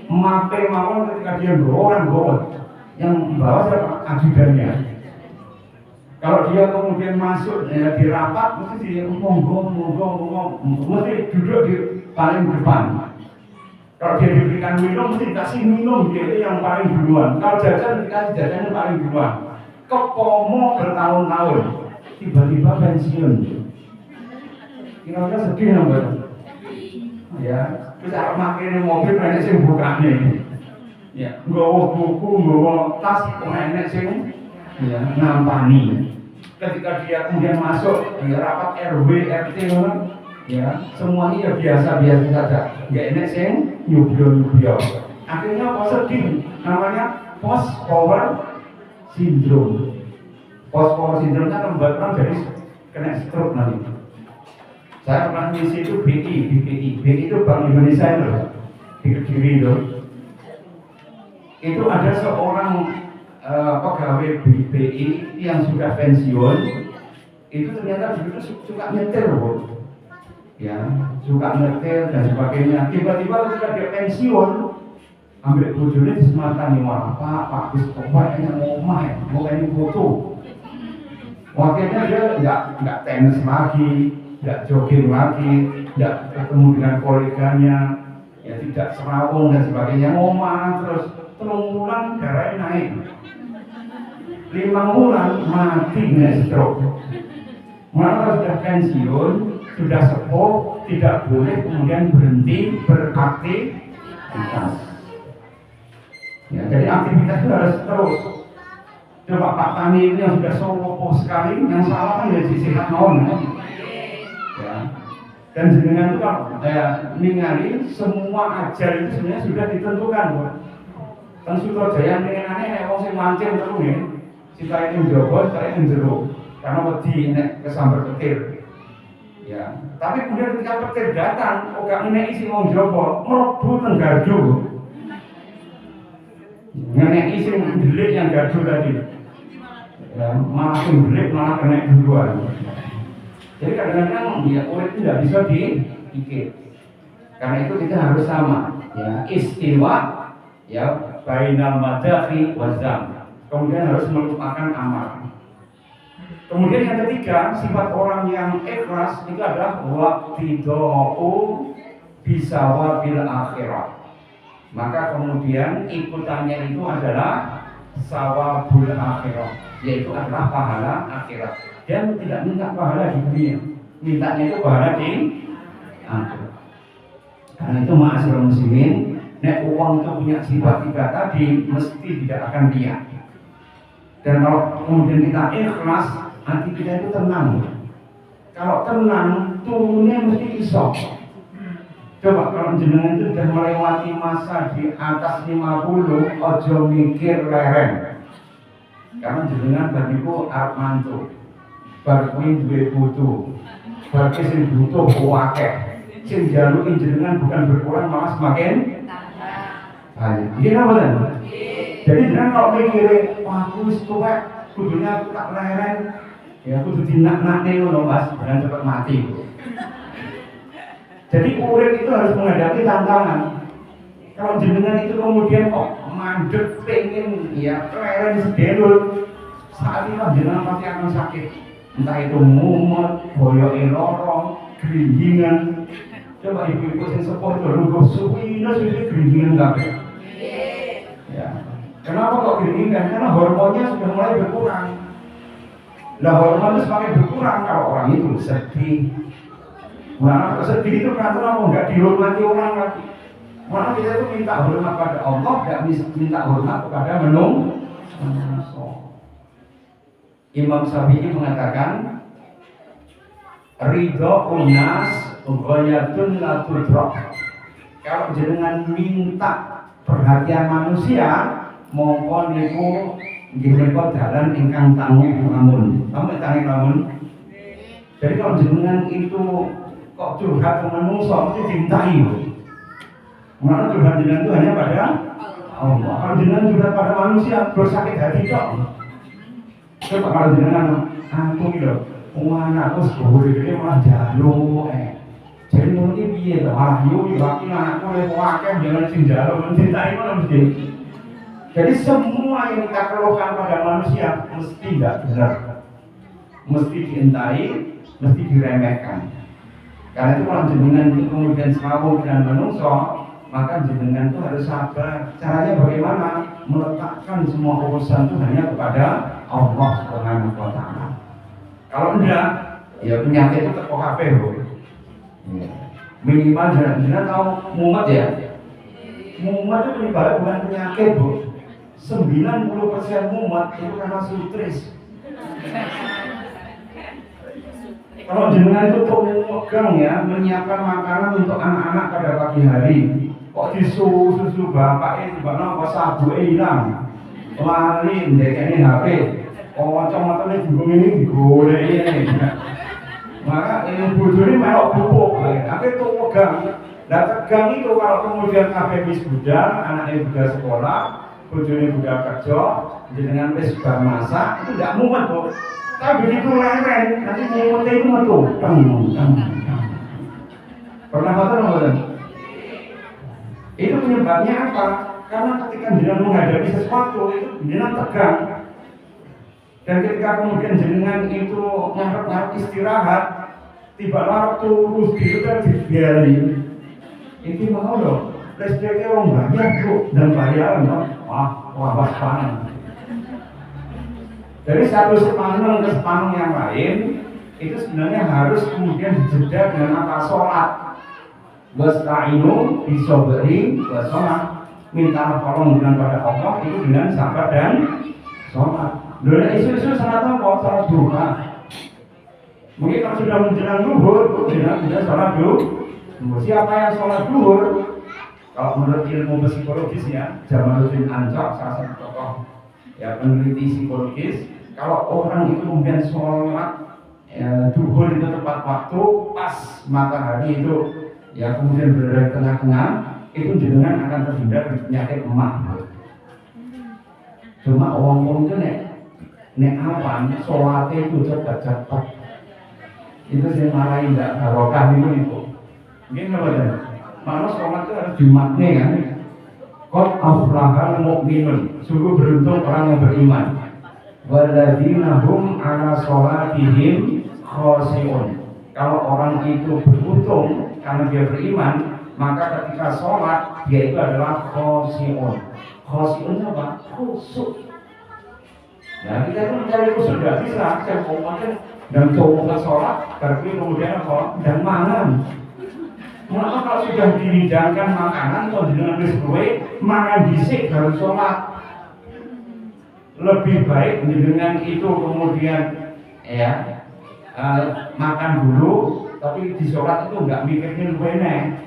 Mape mawon ketika dia orang yang bawa siapa? Ajudannya. Kalau dia kemudian masuk ya, di rapat, mesti dia monggo, mesti duduk di paling depan. Kalau dia diberikan minum, mesti dikasih minum, dia itu yang paling duluan. Kalau jajan, dikasih jajannya paling duluan. Kepomo bertahun-tahun, tiba-tiba pensiun. Kira-kira sedih nggak? Ya. Terus aku makin mobil banyak sing bukane. Ya, nggawa buku, nggawa tas, enek sing ya nampani. Ketika dia kemudian masuk di rapat RW, RT ya, semuanya ya biasa-biasa saja. Enggak enek sing nyubyo-nyubyo. Akhirnya apa sedih? Namanya post power sindrom. Post-power sindrom kan membuat orang jadi kena stroke nanti. Saya pernah ngisi itu BI itu Bank Indonesia itu di Kediri itu. Itu ada seorang pegawai BI yang sudah pensiun, itu ternyata dulu suka nyetir, Bu. Ya, suka nyetir dan sebagainya. Tiba-tiba ketika dia pensiun, ambil bojone disematani, wah Pak wis kayaknya mau ini foto. Wakilnya dia nggak tenis lagi, nggak jogging lagi, nggak ketemu dengan koleganya, ya tidak serawung dan sebagainya, ngomah terus bulan darahnya naik, 5 bulan mati kena stroke. Malah sudah pensiun, sudah sepuh, tidak boleh kemudian berhenti beraktivitas. Ya, jadi aktivitas itu harus terus. Coba Pak Tani ini yang sudah sopo sekali, yang salah kan jadi sehat mohon. Ya. Dan jenengan itu kalau ningali semua ajal itu sebenarnya sudah ditentukan, Bu. Kan Sutrajaya nengenane wong sing mancing terus ya. Sitae ning jaba, sitae ning jero. Karena wedi nek kesambar petir. Ya. Tapi kemudian ketika petir datang, kok gak ngeneki sing wong jaba, mlebu teng gardu. Ngeneki sing ndelik yang gardu tadi. Ya, malah sumbelik malah kena duluan. Jadi kadang-kadang ya urip itu tidak bisa dipikir. Karena itu kita harus sama, ya istiwa, ya bainal madakhi wazam. Kemudian harus melupakan amal. Kemudian yang ketiga, sifat orang yang ikhlas itu adalah waqtido'u bisawabil akhirat. Maka kemudian ikutannya itu adalah sawabul akhirat, yaitu adalah pahala akhirat. Dan tidak minta pahala di dunia, mintanya itu pahala di akhirat. Karena itu ma'asyiral muslimin, nek uang itu punya sifat 3 tadi mesti tidak akan lihat. Dan kalau kemudian kita ikhlas, hati kita itu tenang. Kalau tenang, turunnya mesti iso. Coba kalau jenengan itu sudah melewati masa di atas 50, ojo mikir lereng. Karena jenengan bariku arep mantuk. Bar kuwi duwe butuh. Bar sing butuh akeh. Sing jaluki jenengan bukan berkurang malah semakin banyak. Iki napa ten? Jadi jenengan kalau mikir, wah aku wis tuwek, kudunya aku tak lereng. Ya kudu dinak-nakne ngono Mas, jangan cepat mati. Jadi urip itu harus menghadapi tantangan. Kalau jenengan itu kemudian kok mandek pengen ya keleren sedelul, saat itu jenengan pasti akan sakit. Entah itu mumet, boyoke loro, geringingan. Coba ibu-ibu sing sepuh itu lungguh suwina geringingan kabeh. Ya. Kenapa kok geringingan? Karena hormonnya sudah mulai berkurang. Lah hormon itu semakin berkurang kalau orang itu sedih. Nah, sedih itu kan apa? Enggak dihormati orang lagi. Maka kita itu minta hormat pada Allah, enggak minta hormat kepada manusia. Imam Syafi'i mengatakan, ridho unas ghayatun la tudrak. Kalau jenengan minta perhatian manusia, mongko niku nggih menika dalan ingkang tanggung lamun. Sampai tanggung lamun. Jadi kalau jenengan itu kok curhat ke manusia mesti dimintai. Karena curhat jenengan itu hanya pada Allah. Kalau jenengan curhat pada manusia bersakit hati kok. Coba kalau jenengan aku gitu, anakku sekolah gede malah jaluk. Jadi mungkin piye to? Ah yo iki anakku lek akeh jangan sing jaluk mencintai mana mesti. Jadi semua yang kita keluhkan pada manusia mesti tidak benar. Mesti diintai, mesti diremehkan. Karena itu kalau jenengan kemudian selalu dengan manusia, maka jenengan itu harus sabar. Caranya bagaimana? Meletakkan semua urusan itu hanya kepada Allah Subhanahu wa Ta'ala. Kalau enggak, ya penyakit itu teko kabeh, Bu. Minimal jenengan tahu mumet ya. Mumet itu penyebaran bukan penyakit, Bu. 90% mumet itu karena sutris. Kalau jenengan itu pegang ya, menyiapkan makanan untuk anak-anak pada pagi hari, kok disusu bapaknya tiba-tiba apa sabuknya hilang, lali ndekeni HP. Kocok-kocoknya bingung ini digoreng ini. Maka ini bojone melok pupuk. Akhirnya tuh pegang. Nah tegang itu kalau kemudian kabeh wis budal, anaknya budal sekolah, bojone budal kerja, dengan wis bar masak, itu tidak mumet kok. Tapi begitu leren, nanti mumetnya itu metu. Pernah nonton? Itu penyebabnya apa? Karena ketika jenengan menghadapi sesuatu itu jenengan tegang. Dan ketika kemudian jenengan itu ngarep-ngarep istirahat, tiba-tiba turus gitu kan digali. Ini mau loh, listriknya orang banyak bro, dan bayaran loh. Wah, waspada. Dari satu sepaneng ke sepaneng yang lain, itu sebenarnya harus kemudian dijeda dengan apa? Sholat. Wasta'inu bisobri wassalah. Minta tolong dengan pada Allah itu dengan sabar dan sholat. Dulu isu-isu salat apa? Salat duha. Mungkin kalau sudah menjelang zuhur, sudah sholat duhur. Siapa yang sholat duhur? Kalau menurut ilmu psikologis ya, Jamaluddin Ansor, salah satu tokoh ya peneliti psikologis, kalau orang itu kemudian sholat duhur itu tepat waktu, pas matahari itu ya kemudian berada di tengah-tengah, itu jenengan akan terhindar dari penyakit emah. Cuma orang itu nek apa? Sholatnya itu cepat-cepat. Itu saya marahin tidak barokah itu. Mungkin apa ya? Malah sholat itu harus dimaknai kan? Qad aflahal mu'minun. Sungguh beruntung orang yang beriman. Walladzina hum ala sholatihim khashi'un. Kalau orang itu beruntung karena dia beriman, maka ketika sholat dia itu adalah khashi'un. Khashi'un apa? Khusyuk. Ya kita itu mencari khusyuk tidak bisa. Saya ngomongin dan coba sholat, tapi kemudian apa? Dan mangan. Maka kalau sudah dihidangkan makanan, kalau dengan bersesuai, makan disik baru sholat. Lebih baik dengan itu kemudian ya makan dulu, tapi di sholat itu nggak mikirin wene.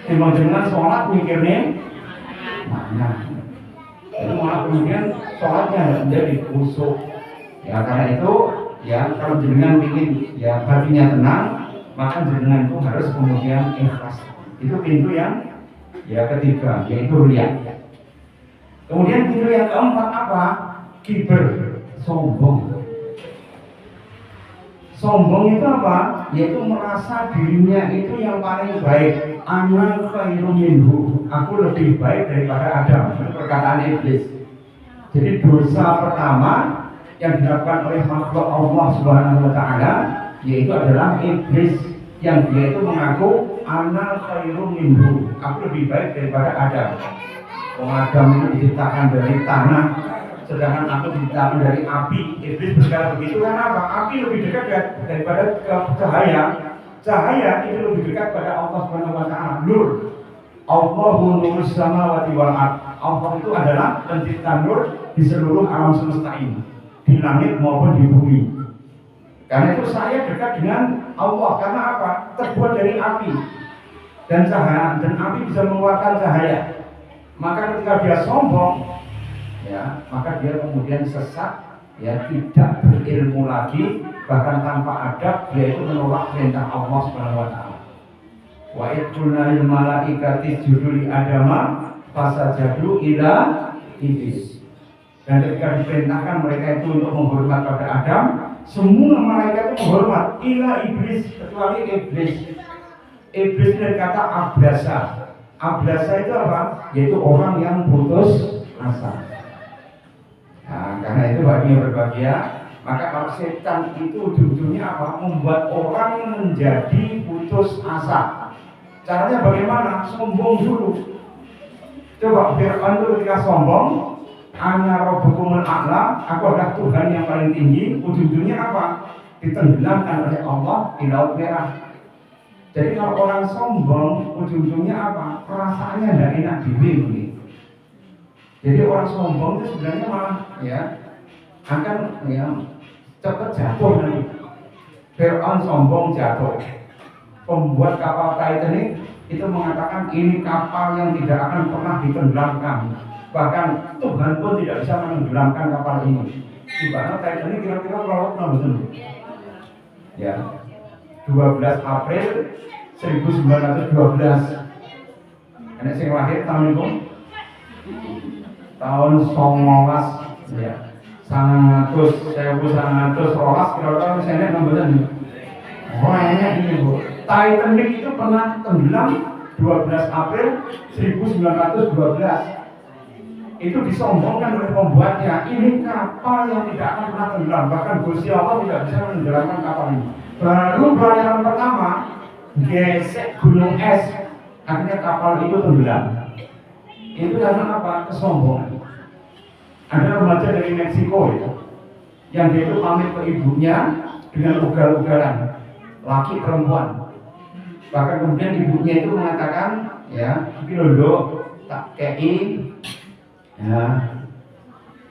Cuma dengan sholat mikirnya mana? Itu malah kemudian sholatnya menjadi khusyuk. Ya karena itu ya kalau jenengan ingin ya hatinya tenang, maka jenengan itu harus kemudian ikhlas. Itu pintu yang ya ketiga, yaitu riya. Kemudian pintu yang keempat apa? Kiber, sombong. Sombong itu apa? Yaitu merasa dirinya itu yang paling baik. Ana khairum minhu. Aku lebih baik daripada Adam. Perkataan iblis. Jadi dosa pertama yang dilakukan oleh makhluk Allah Subhanahu wa taala yaitu adalah iblis yang dia itu mengaku ana khairum minhu. Aku lebih baik daripada Adam. Adam itu diciptakan dari tanah, sedangkan aku diciptakan dari api. Iblis berkata begitu karena apa? Api lebih dekat daripada cahaya. Cahaya itu lebih dekat pada Allah Subhanahu wa taala. Nur. Allahu nurus samawati wal ardh. Allah itu adalah pencipta nur di seluruh alam semesta ini, di langit maupun di bumi. Karena itu saya dekat dengan Allah. Karena apa? Terbuat dari api dan cahaya, dan api bisa mengeluarkan cahaya. Maka ketika dia sombong, ya, maka dia kemudian sesat, ya, tidak berilmu lagi, bahkan tanpa adab dia itu menolak perintah Allah Subhanahu wa taala. Wa idqulna lil malaikati isjudu li adama fasajadu ila iblis. Dan ketika diperintahkan mereka itu untuk menghormat pada Adam, semua malaikat itu menghormat ila iblis kecuali iblis. Iblis dari kata ablasa. Ablasa itu apa? Yaitu orang yang putus asa. Nah, karena itu bagi yang berbahagia, maka kalau setan itu ujung-ujungnya apa? Membuat orang menjadi putus asa. Caranya bagaimana? Sombong dulu. Coba Fir'aun itu ketika sombong, ana rabbukumul a'la, aku adalah Tuhan yang paling tinggi. Ujung-ujungnya apa? Ditenggelamkan oleh Allah di Laut Merah. Jadi kalau orang sombong, ujung-ujungnya apa? Perasaannya tidak enak diri. Jadi orang sombong itu sebenarnya malah ya akan ya cepat jatuh nanti. Fir'aun sombong jatuh. Pembuat kapal Titanic itu mengatakan ini kapal yang tidak akan pernah ditenggelamkan. Bahkan Tuhan pun tidak bisa menenggelamkan kapal ini. Ibaratnya Titanic kira-kira pelawak betul. Ya, 12 April 1912. Anak sing lahir tahun itu tahun 19 ya. 1900 rolas kira-kira misalnya nomornya. Orangnya ini Bu. Titanic itu pernah tenggelam 12 April 1912. Itu disombongkan oleh pembuatnya. Ini kapal yang tidak akan pernah tenggelam. Bahkan Gusti Allah tidak bisa menenggelamkan kapal ini. Baru pelayaran pertama gesek gunung es, akhirnya kapal itu tenggelam. Itu karena apa? Kesombongan. Ada remaja dari Meksiko ya, yang dia itu pamit ke ibunya dengan ugal-ugalan, laki perempuan. Bahkan kemudian ibunya itu mengatakan, ya, tapi londo tak kei, ya,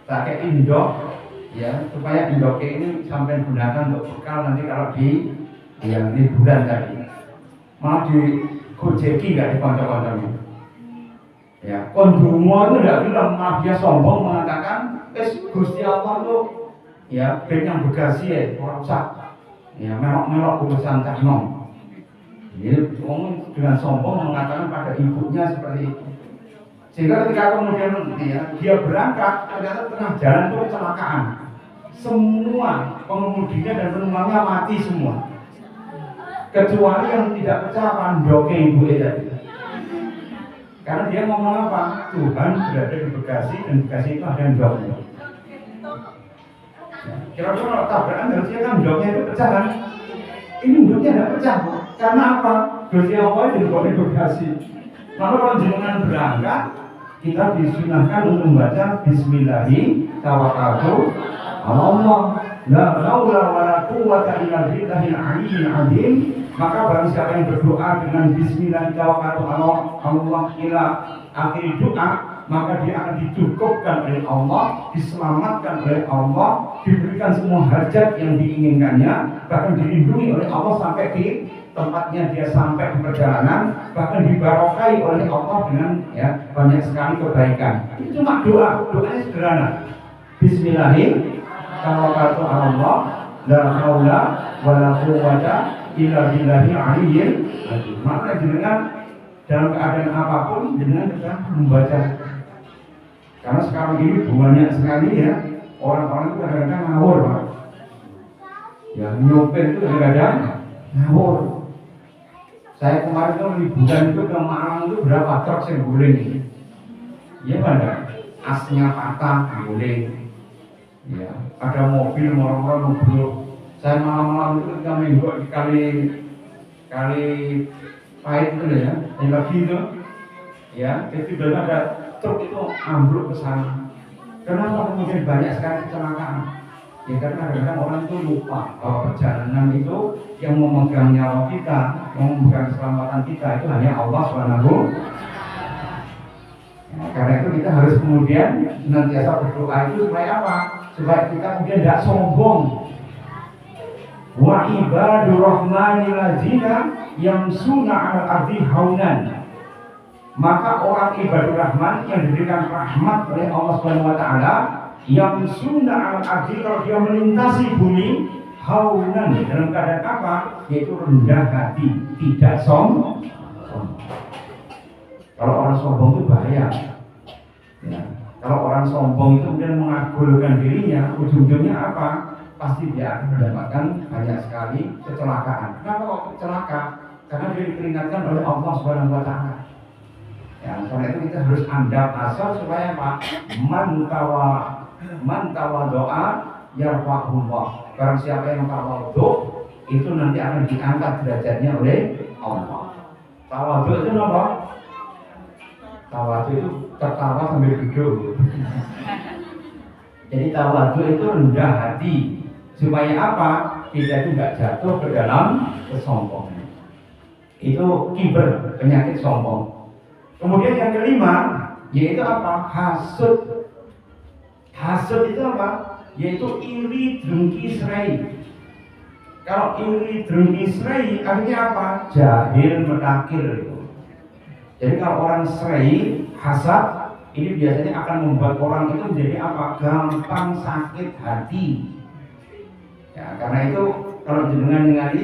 tak kei indok, ya, supaya indoknya ini sampai gunakan untuk bekal nanti kalau di yang liburan tadi. Malah di gojeki nggak dikonco-konconya. Ya, kondungo itu tidak bilang, malah dia sombong mengatakan, Gusti Allah tuh, ya, ben yang begasi ya, orang rusak, ya, melok-melok urusan tekno. Jadi, orang dengan sombong mengatakan pada ibunya seperti itu. Sehingga ketika kemudian dia berangkat, ternyata tengah jalan itu kecelakaan. Semua pengemudinya dan penumpangnya mati semua. Kecuali yang tidak percaya pandoknya ibu tadi. Karena dia ngomong apa? Tuhan berada di Bekasi dan Bekasi itu ada ndoknya. Kira-kira kalau tabrakan harusnya kan ndoknya itu pecah kan? Ini ndoknya tidak pecah. Karena apa? Gusti Allah di Bekasi. Lalu kalau jenengan berangkat, kita disunahkan untuk membaca Bismillahirrahmanirrahim. Tawakkaltu ala Allah. La haula wala quwwata illa billahil aliyyil azim. Maka barang siapa yang berdoa dengan Bismillahirrahmanirrahim ila akhir doa, maka dia akan dicukupkan oleh Allah, diselamatkan oleh Allah, diberikan semua hajat yang diinginkannya, bahkan dilindungi oleh Allah sampai di tempatnya dia sampai di perjalanan, bahkan dibarokai oleh Allah dengan ya banyak sekali kebaikan. Itu cuma doa, doanya sederhana. Bismillahirrahmanirrahim. Tawakkaltu 'ala Allah, la haula wala quwwata illa billahil aliyyil azim. Maka jenengan dalam keadaan apapun jenengan bisa membaca. Karena sekarang ini banyak sekali ya orang-orang itu kadang-kadang ngawur, Pak. Ya nyopir itu kadang-kadang ngawur. Saya kemarin tuh liburan itu ke Malang itu berapa truk yang guling. Iya pada asnya patah guling. Ya, ada mobil orang-orang mobil. Saya malam-malam itu ketika minggu di kali pahit itu ya, yang lagi itu, ya, itu sudah ada truk itu ambruk ke sana. Kenapa kemudian banyak sekali kecelakaan? Ya karena kadang-kadang orang itu lupa bahwa perjalanan itu yang memegang nyawa kita, yang memegang keselamatan kita itu hanya Allah Subhanahu. Nah, karena itu kita harus kemudian senantiasa berdoa itu supaya apa? Supaya kita kemudian tidak sombong. Wa ibadur rahmanil ladzina yamsuna 'alal ardi haunan. Maka orang ibadur rahman yang diberikan rahmat oleh Allah Subhanahu wa taala yamsuna 'alal ardi, kalau dia melintasi bumi haunan, dalam keadaan apa? Yaitu rendah hati, tidak sombong. Kalau orang sombong itu bahaya. Ya. Kalau orang sombong itu kemudian mengagulkan dirinya, ujung-ujungnya apa? Pasti dia akan mendapatkan banyak sekali kecelakaan. Kenapa kok celaka? Karena dia diperingatkan oleh Allah Subhanahu wa taala. Ya, karena itu kita harus andap asal supaya apa? Man tawaddo'a yarfa'ullah. Barang siapa yang tawadhu, itu nanti akan diangkat derajatnya oleh Allah. Tawadhu itu apa? Tawadhu itu tertawa sambil duduk. Jadi tawadhu itu rendah hati. Supaya apa? Kita itu nggak jatuh ke dalam kesombongan. Itu kiber, penyakit sombong. Kemudian yang kelima, yaitu apa? Hasud. Hasud itu apa? Yaitu iri, dengki, serai. Kalau iri, dengki, serai, artinya apa? Jahil, mendakir. Jadi kalau orang serai, hasad, ini biasanya akan membuat orang itu menjadi apa? Gampang sakit hati. Ya, karena itu kalau jenengan ningali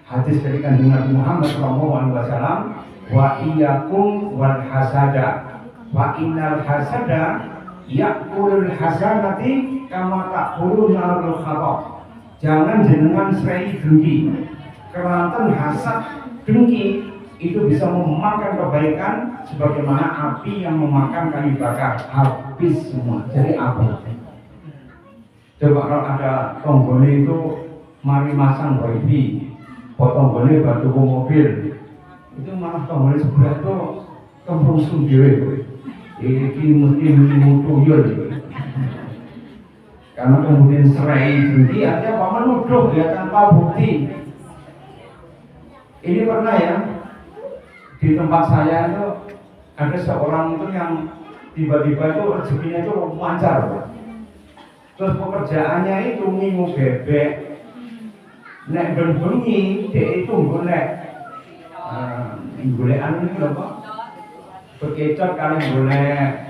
hadis dari Kanjeng Nabi Muhammad SAW, wa iyyakum wal hasada, wa innal hasada ya'kulul hasanati kama ta'kulun narul khatab. Jangan jenengan srei dengki. Keranten hasad dengki itu bisa memakan kebaikan sebagaimana api yang memakan kayu bakar, habis semua. Jadi apa? Coba kalau ada tonggone itu mari masang wifi, tonggone batu mobil, itu malah tonggone sebelah itu kembung sendiri. Ini mesti mutuyul. Karena kemudian serai dengki artinya apa? Menuduh ya tanpa bukti. Ini pernah ya, di tempat saya itu ada seorang itu yang tiba-tiba itu rezekinya itu lancar, terus pekerjaannya itu ngingu bebek, nek bengi dia itu golek golekan ini lho Pak, bekecot kali golek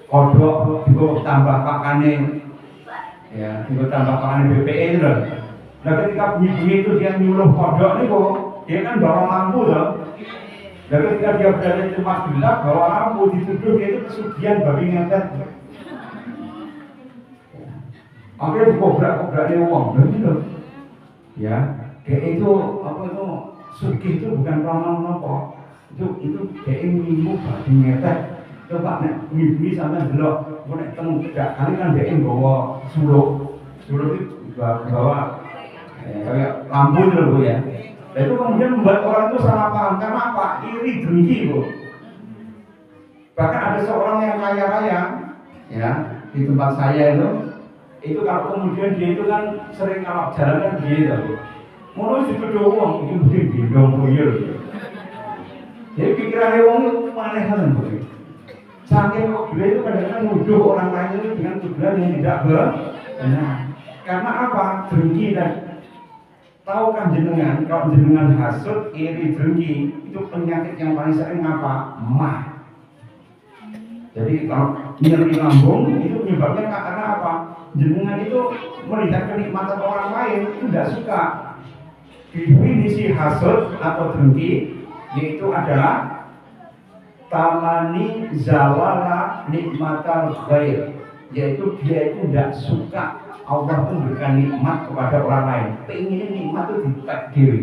kodok juga tambah pakane, ya juga tambah pakane BPE itu loh. Nah ketika bunyi itu dia nyuluh kodok ini kok dia kan bawa lampu loh. Dan ketika dia berada di tempat gelap, bawa lampu dituduh dia itu kesugihan babi ngepet. Akhirnya dikobrak-kobrak dia uang, begitu. Ya, dia itu apa itu sugih itu bukan ramah nopo. Itu dia ngimbu babi ngepet. Coba nek ngimbi sampai delok, nek temu tidak kali kan dia bawa suluk itu bawa kayak lampu itu loh ya. Dan itu kemudian membuat orang itu salah paham. Karena apa? Iri dengki bu. Bahkan ada seorang yang kaya raya, ya di tempat saya itu kalau kemudian dia itu kan sering kalau jalan kan gitu. Mau itu doang, itu mungkin gendong buyur. Jadi pikirannya orang itu aneh kan bu. Saking kok dia itu kadang-kadang nuduh orang lain itu dengan tuduhan yang tidak benar. Karena apa? Dengki dan tahu kan jenengan, kalau jenengan hasud, iri, dengki, itu penyakit yang paling sering apa? Mah. Jadi kalau nyeri lambung itu penyebabnya karena apa? Jenengan itu melihat kenikmatan orang lain itu tidak suka. Definisi hasud atau dengki yaitu adalah tamani zawala nikmatal ghair, yaitu dia itu tidak suka Allah pun memberikan nikmat kepada orang lain. Pengen nikmat itu dipek diri.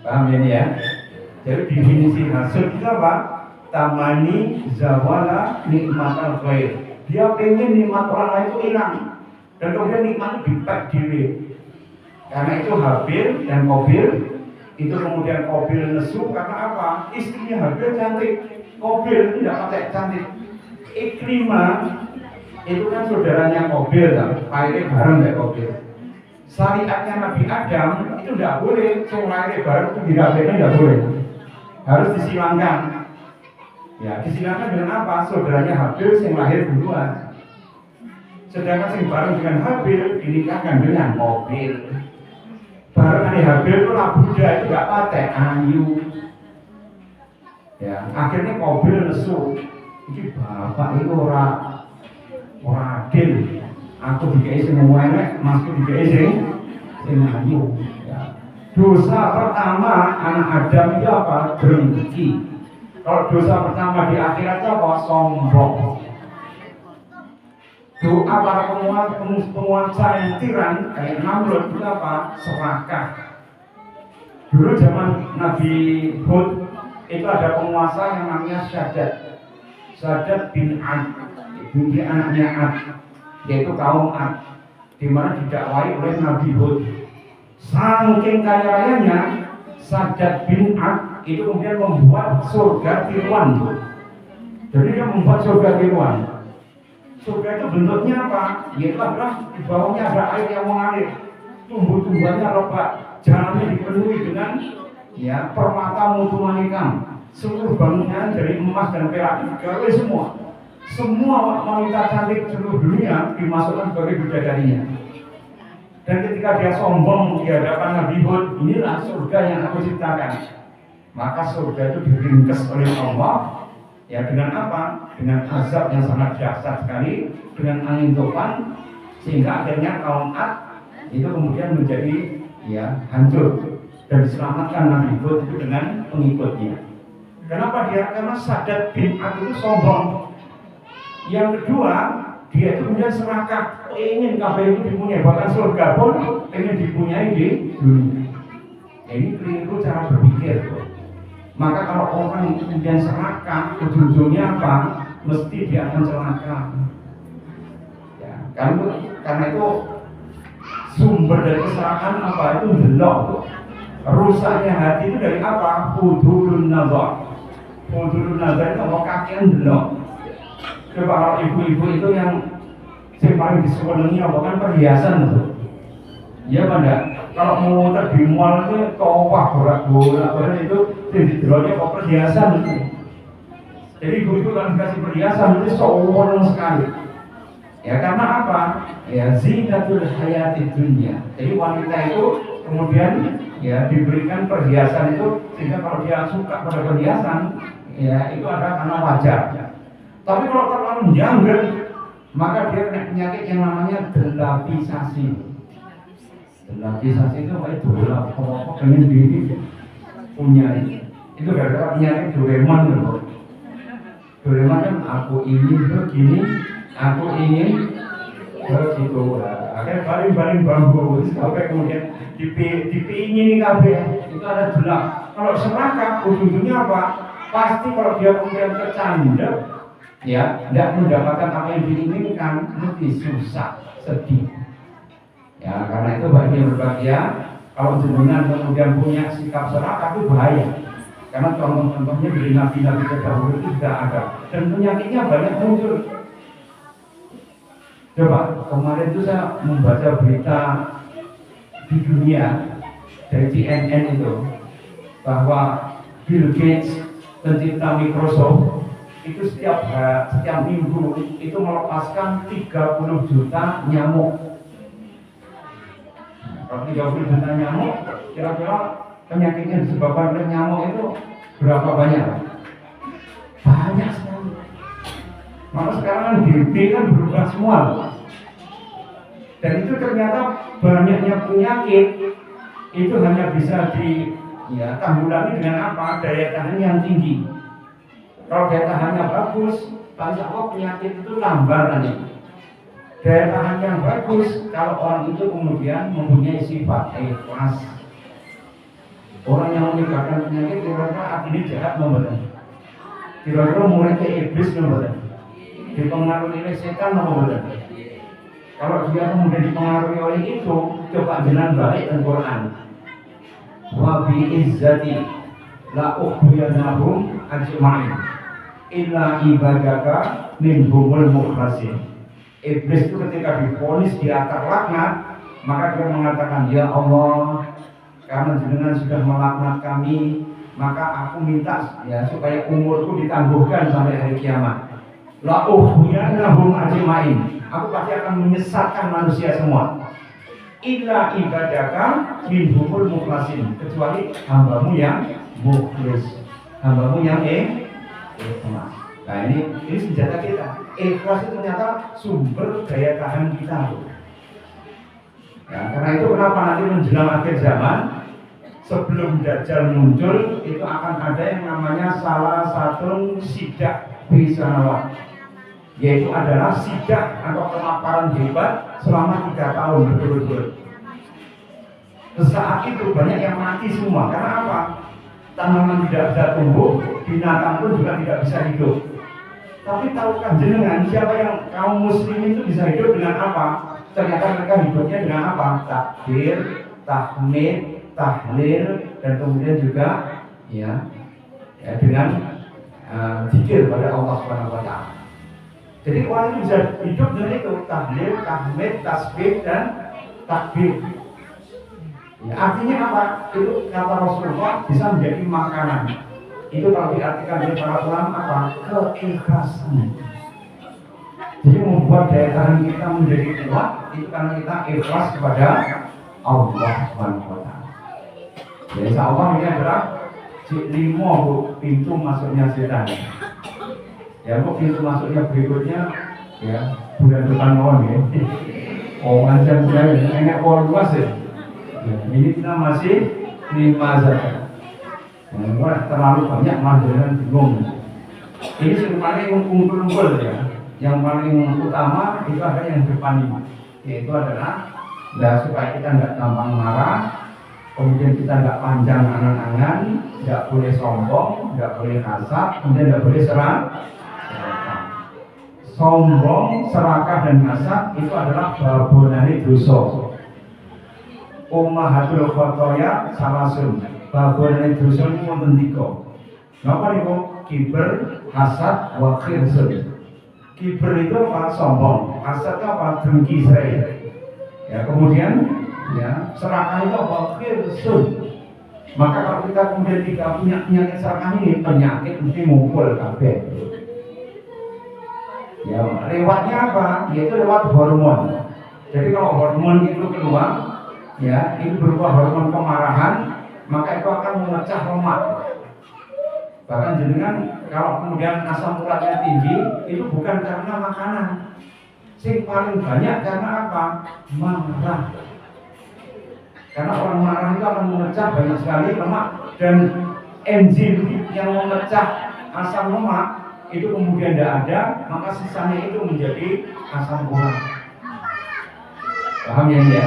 Paham ini ya? Jadi definisi hasud itu apa? Tamani zawala nikmatal ghair. Dia pengen nikmat orang lain itu hilang. Dan kemudian nikmat itu dipek diri. Karena itu Habil dan Qabil. Itu kemudian Qabil nesu karena apa? Istrinya Habil cantik. Qabil itu tidak pakai cantik. Ikrimah itu kan saudaranya Qabil, lahirnya bareng kayak Qabil. Syariatnya Nabi Adam itu tidak boleh, lahirnya bareng itu dirabeknya tidak boleh, harus disilangkan. Ya, disilangkan dengan apa? Saudaranya Habil yang lahir duluan. Sedangkan yang bareng dengan Habil dinikahkan dengan Qabil. Bareng dengan Habil itu lah Buddha itu tidak pakai ayu. Ya, akhirnya Qabil nesu. Ini bapak itu orang adil, aku dikai semua enek, masku dikai sing ayu. Ya. Dosa pertama anak Adam itu apa? Dengki. Kalau dosa pertama di akhirat itu apa? Sombong. Doa para penguasa yang tiran kayak Namrud itu apa? Serakah. Dulu zaman Nabi Hud itu ada penguasa yang namanya Shaddad bin Ad. Dia anaknya Ad, yaitu kaum Ad, di mana didakwai oleh Nabi Hud. Saking kaya rayanya, Shaddad bin Ad itu kemudian membuat surga tiruan. Jadi dia membuat surga tiruan. Surga itu bentuknya apa? Yaitu adalah di bawahnya ada air yang mengalir, tumbuh-tumbuhannya lebat, jalannya dipenuhi dengan ya permata mutu manikam. Seluruh bangunan dari emas dan perak digawe semua. Semua wanita cantik seluruh dunia dimasukkan sebagai bidadarinya. Dan ketika dia sombong di hadapan Nabi Hud, inilah surga yang aku ciptakan. Maka surga itu diringkes oleh Allah. Ya dengan apa? dengan azab yang sangat dahsyat sekali, dengan angin topan, sehingga akhirnya kaum Ad itu kemudian menjadi ya hancur dan diselamatkan Nabi Hud itu dengan pengikutnya. Kenapa dia? Karena Sadat bin Ad itu sombong. Yang kedua, dia itu kemudian serakah, ingin kabeh itu dipunyai, bahkan surga pun ingin dipunyai di dunia. Ini keliru cara berpikir. Maka kalau orang kemudian serakah, ujung-ujungnya apa? Mesti dia akan celaka. Ya, karena itu sumber dari keserakan apa? Itu delok. Rusaknya hati itu dari apa? Hudulun nazar. Hudulun nazar itu apa? Kakean delok. Coba kalau ibu-ibu itu yang paling disenangi apa kan perhiasan itu. Ya pada kalau mau di mall itu towah borak-borak itu dideloknya kok perhiasan itu. Jadi ibu-ibu kan dikasih perhiasan itu sombong sekali. Ya karena apa? Ya zinatul hayati dunya. Jadi wanita itu kemudian ya diberikan perhiasan itu sehingga kalau dia suka pada perhiasan ya itu ada karena wajar. Tapi kalau terlalu menjanggal maka dia kena penyakit yang namanya delapisasi. Delapisasi itu kayak dolap, apa pengen diri punya itu gara-gara penyakit Doraemon gitu. Doraemon kan aku ingin begini, aku ingin begitu. Akhirnya baling-baling bambu sampai kemudian dipingin kabeh itu ada delap. Kalau serakah ujung-ujungnya apa? Pasti kalau dia kemudian tercandek ya, tidak mendapatkan apa yang diinginkan, mesti susah, sedih. Ya, karena itu bagi yang berbahagia, kalau jenengan kemudian punya sikap serakah itu bahaya. Karena contoh-contohnya dari nabi-nabi terdahulu itu sudah ada, dan penyakitnya banyak muncul. Coba kemarin itu saya membaca berita di dunia dari CNN itu bahwa Bill Gates, pencipta Microsoft, itu setiap minggu itu melepaskan 30 juta nyamuk. Kalau 30 juta nyamuk, kira-kira penyakitnya disebabkan oleh nyamuk itu berapa banyak? Banyak sekali. Maka sekarang DB kan berubah semua. Dan itu ternyata banyaknya penyakit itu hanya bisa ditanggulangi dengan apa? Daya tahan yang tinggi. Kalau daya tahannya bagus, banyak penyakit itu lambat nanti. Daya tahan yang bagus, kalau orang itu kemudian mempunyai sifat ikhlas. Orang yang menyebabkan penyakit kira-kira artinya jahat membenar. Kira-kira muridnya iblis membenar. Dipengaruhi oleh setan membenar. Kalau dia kemudian dipengaruhi oleh itu, coba jalan balik dan Quran. Wa bi izzati la ukhbiyanahum ajma'in illa ibadaka minhumul mukhlasin. Iblis itu ketika divonis dia terlaknat, maka dia mengatakan, ya Allah, karena jenengan sudah melaknat kami, maka aku minta ya supaya umurku ditangguhkan sampai hari kiamat. La ukhbiyanahum ajma'in. Aku pasti akan menyesatkan manusia semua. Illa ibadaka minhumul mukhlasin, kecuali hambamu yang mukhlis, hambamu yang ikhlas. Nah ini senjata kita. Ikhlas itu ternyata sumber daya tahan kita. Ya, karena itu kenapa nanti menjelang akhir zaman, sebelum Dajjal muncul, itu akan ada yang namanya salah satu sidak bisanawat, yaitu adalah sidak atau kelaparan hebat selama 3 tahun berturut-turut. Saat itu banyak yang mati semua. Karena apa? Tanaman tidak bisa tumbuh, binatang pun juga tidak bisa hidup. Tapi tahukah jenengan siapa yang kaum muslimin itu bisa hidup dengan apa? Ternyata mereka hidupnya dengan apa? Takbir, tahmid, tahlil, dan kemudian juga ya dengan zikir pada Allah Subhanahu wa taala. Jadi orang itu bisa hidup dengan itu, tahlil, tahmid, tasbih, dan takbir. Ya, artinya apa? Itu kata Rasulullah bisa menjadi makanan. Itu kalau diartikan oleh para ulama apa? Keikhlasan. Jadi membuat daya tahan kita menjadi kuat itu karena kita ikhlas kepada Allah Subhanahu wa taala. Ya, insya Allah ini adalah 5 pintu masuknya setan. Ya kok pintu masuknya berikutnya ya bulan depan mohon ya. Oh ancam saya enak luas ya. Ini kita masih 5 saja. Wah terlalu banyak malah bingung. Ini yang paling kumpul-kumpul ya. Yang paling utama itu ada yang depan ini, yaitu adalah ya, supaya kita nggak gampang marah, kemudian kita nggak panjang angan-angan, nggak boleh sombong, nggak boleh kasar, kemudian nggak boleh serakah. Sombong, serakah dan kasar itu adalah babonane dosa. Ummahatul khotoya salasun. Babonane dosa itu wonten 3. Napa niku? Kiber, hasad, wa khirsun. Kiber itu apa? Sombong. Hasad itu apa? Dengki saya. Ya, kemudian ya, serakah itu apa? Khirsun. Maka kalau kita kemudian tidak punya penyakit serakah ini, penyakit mesti ngumpul kabeh. Ya, lewatnya apa? Yaitu lewat hormon. Jadi kalau hormon itu keluar, ya, ini berupa hormon kemarahan, maka itu akan memecah lemak. Bahkan jenengan kalau kemudian asam uratnya tinggi, itu bukan karena makanan. Sing paling banyak karena apa? Marah. Karena orang marah itu akan memecah banyak sekali lemak, dan enzim yang memecah asam lemak itu kemudian tidak ada, maka sisanya itu menjadi asam urat. Paham ya?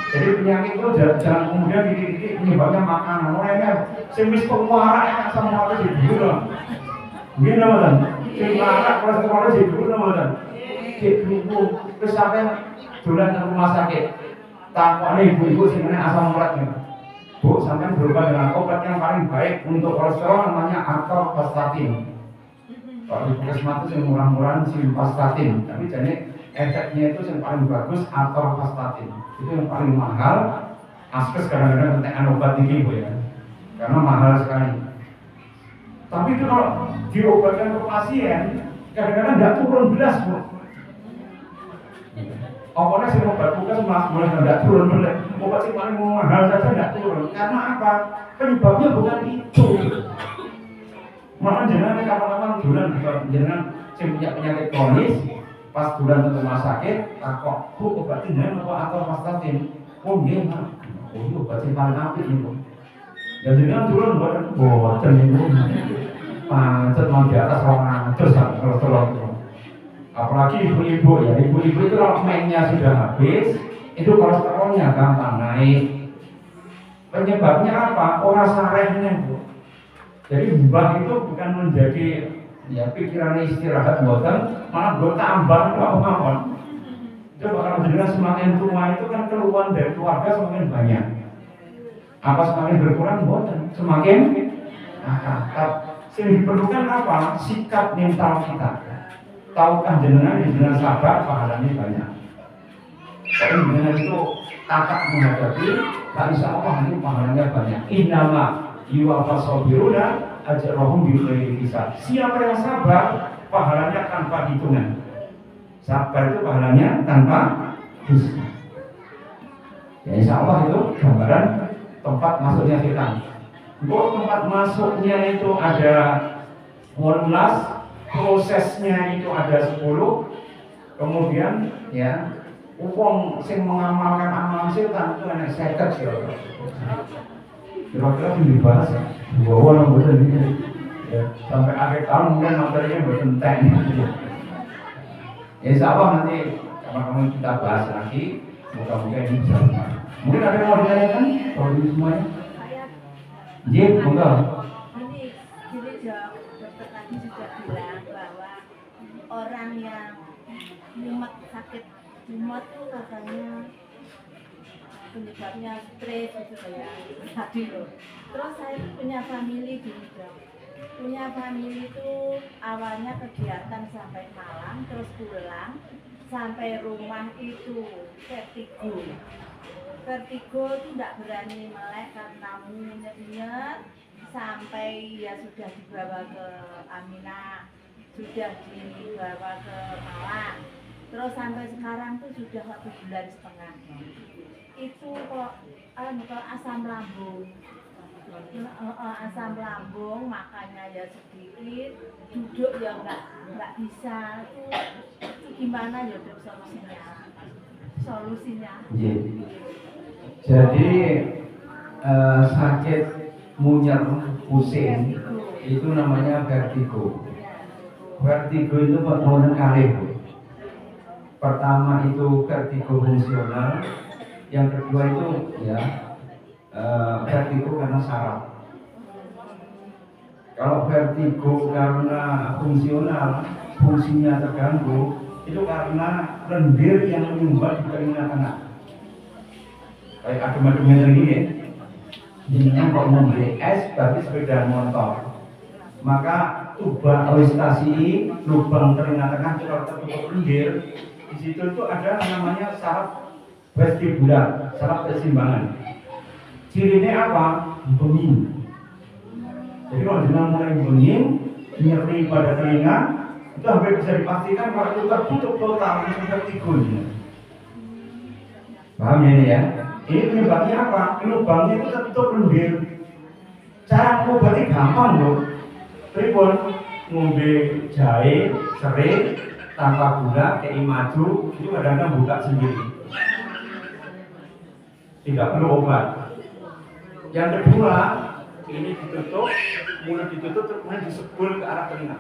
Jadi penyakit itu jangan kemudian dikit-dikit penyebabnya makanan. Orangnya semis penguara asam urat di dulu. Gini kan? Sing marah kolesterol di dulu kan? Ibu terus sampai dolan ke rumah sakit. Takone ibu-ibu sing kena asam urat nih. Bu, sampai berubah dengan obat yang paling baik untuk kolesterol namanya atorvastatin. Kalau di puskesmas itu yang murah-murahan simvastatin, tapi jadi efeknya itu yang paling bagus atorvastatin. Itu yang paling mahal. Askes kadang-kadang kentekan obat tinggi bu ya, karena mahal sekali. Tapi itu kalau diobatkan ke pasien, kadang-kadang tidak turun belas bu. Awalnya sih obat puskesmas mulai tidak turun belas. Obat yang paling mahal saja tidak turun. Karena apa? Penyebabnya bukan itu. Malah jangan kapan-kapan bulan jangan punya penyakit kronis. Pas bulan ke rumah sakit, kok obatnya apa atorvastatin? Oh iya mah, oh iya obatnya paling apik nih. Dan jangan turun buat ini, pancet mau di atas 200 kolesterol. Apalagi ibu-ibu ya, ibu-ibu itu kalau mainnya sudah habis, itu kolesterolnya gampang naik. Penyebabnya apa? Orang sarehnya bu. Jadi mbah itu bukan menjadi ya pikiran istirahat buatan, malah buat tambah apa-apa. Coba kalau jenengan semakin tua itu kan keluhan dari keluarga semakin banyak. Apa semakin berkurang buatan, semakin yang diperlukan apa? Sikap mental kita. Tahukah jenengan sabar pahalanya banyak. Tapi jenengan itu takak menghadapi, tak insya Allah ini pahalanya banyak. Innama yuwafasobiruna ajrohum bi'ulai kisah. Siapa yang sabar, pahalanya tanpa hitungan. Sabar itu pahalanya tanpa hitungan. Ya insya Allah itu gambaran tempat masuknya setan. Untuk tempat masuknya itu ada 18, prosesnya itu ada 10. Kemudian ya, wong sing mengamalkan amalan setan itu enak 50 ya. Kira-kira dibahas ya, bahwa betul ini ya, sampai akhir tahun mungkin materinya berentek. Ya insya Allah nanti kapan-kapan kita bahas lagi, moga-moga ini bisa benar. Mungkin ada yang mau ditanyakan kalau ini semuanya? Jip, moga. Jadi dokter tadi sudah bilang bahwa orang yang mumet sakit mumet itu katanya penyebabnya stres gitu kayak tadi loh. Terus saya punya family di Dok. Punya family itu awalnya kegiatan sampai malam, terus pulang sampai rumah itu vertigo. Vertigo itu tidak berani melek karena munyet-nyet sampai ya sudah dibawa ke Aminah, sudah dibawa ke Malang. Terus sampai sekarang tuh sudah 1,5 bulan. Itu kok asam lambung. asam lambung, makannya ya sedikit, duduk ya nggak bisa. Itu gimana ya Dok solusinya? Iya. Jadi sakit munyar pusing itu namanya vertigo. Vertigo itu model kali. Pertama itu vertigo fungsional, yang kedua itu ya vertigo karena saraf. Kalau vertigo karena fungsional, fungsinya terganggu, itu karena lendir yang menyumbat di telinga tengah. Kayak adem-ademnya ini ya. Jadinya kok ngombe es berarti sepeda motor. Maka tuba austasi, lubang telinga tengah itu kalau tertutup lendir, di situ itu ada namanya saraf vestibular, saraf keseimbangan. Cirinya apa? Benging. Jadi kalau jenang mulai benging, nyeri pada telinga, itu hampir bisa dipastikan kalau itu tertutup total itu vertigo. Paham ya ini ya? Ini penyebabnya apa? Lubangnya itu tertutup lendir. Cara mengobati gampang loh. Tribun ngombe jahe, serai, tanpa gula, kayak madu, itu kadang-kadang buka sendiri. Tidak perlu obat. Yang kedua, ini ditutup, mulut ditutup, terus kemudian disebul ke arah telinga.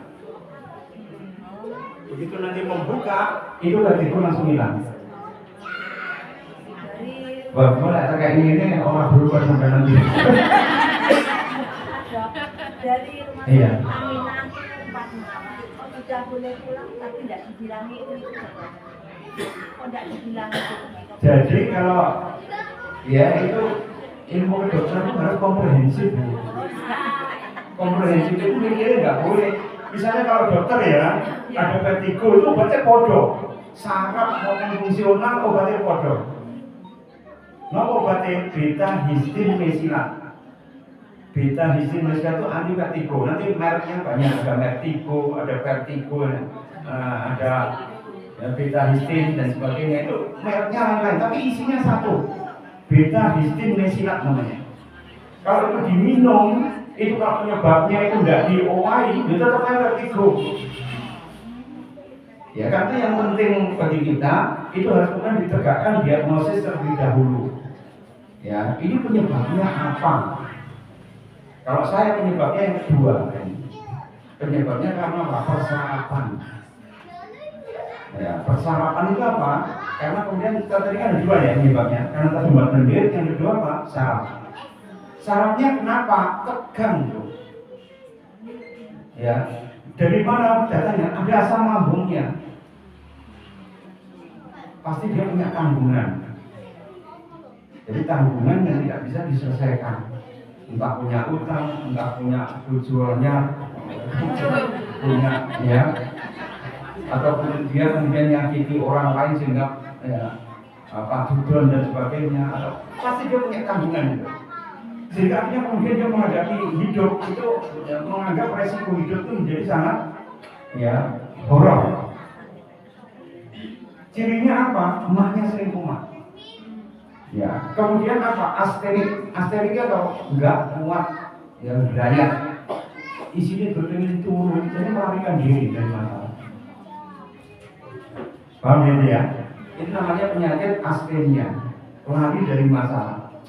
Begitu nanti membuka, itu vertigo langsung hilang. Wah, mulai kayak ini orang berubah sampai nanti. Dari rumah Iya. Aminah 4 malam, sudah boleh pulang tapi tidak dibilangi itu saja. Tidak dibilangi itu. Jadi kalau ya itu ilmu kedokteran itu harus komprehensif. Komprehensif itu mikirnya nggak boleh. Misalnya kalau dokter ya ada vertigo itu obatnya podo, saraf maupun fungsional obatnya podo. Nah obatnya beta histin mesilat. Beta histin mesilat itu anti vertigo. Nanti mereknya banyak, ada vertigo, ada ada beta histin dan sebagainya. Itu mereknya lain-lain, tapi isinya satu. Beta histin mesilat namanya. Kalau itu diminum, itu kalau penyebabnya itu tidak diowahi, itu tetap vertigo. Ya karena yang penting bagi kita itu harus kemudian ditegakkan diagnosis terlebih dahulu. Ya, ini penyebabnya apa? Kalau saya penyebabnya yang kedua, penyebabnya karena apa? Persarapan. Ya, persarapan itu apa? Karena kemudian kita tadi kan ada dua ya penyebabnya. Karena tersumbat lendir, yang kedua apa? Saraf. Sarafnya kenapa? Tegang tuh. Ya, dari mana datanya? Ada asam lambungnya. Pasti dia punya tanggungan. Jadi tanggungan yang tidak bisa diselesaikan. Entah punya utang, entah punya tujuannya, punya ya, ataupun dia kemudian nyakiti orang lain sehingga ya, dudon dan sebagainya. Atau pasti dia punya tanggungan itu. Sehingga akhirnya kemudian dia menghadapi hidup itu ya, menganggap resiko hidup itu menjadi sangat ya horor. Cirinya apa? Emaknya sering kumat. Ya, kemudian apa? Asteriknya kalau enggak kuat ya daya isinya berpengen turun, jadi melarikan diri dari masalah. Paham ya? Itu namanya penyakit astenia, lari dari masalah.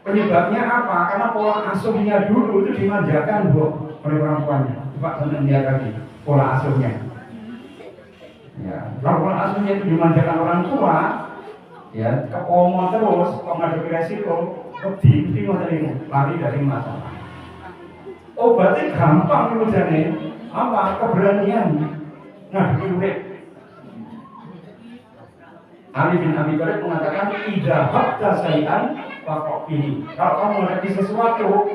Penyebabnya apa? Karena pola asuhnya dulu itu dimanjakan oleh orang tuanya. Coba senang lihat lagi pola asuhnya. Ya, kalau pola asuhnya itu dimanjakan orang tua, ya kepomo terus menghadapi resiko mesti lari dari masalah. Obatnya gampang itu jadi apa? Keberanian ngadepi urip. Ali bin Abi Thalib mengatakan idza habta syai'an faqih. Kalau kamu menghadapi sesuatu,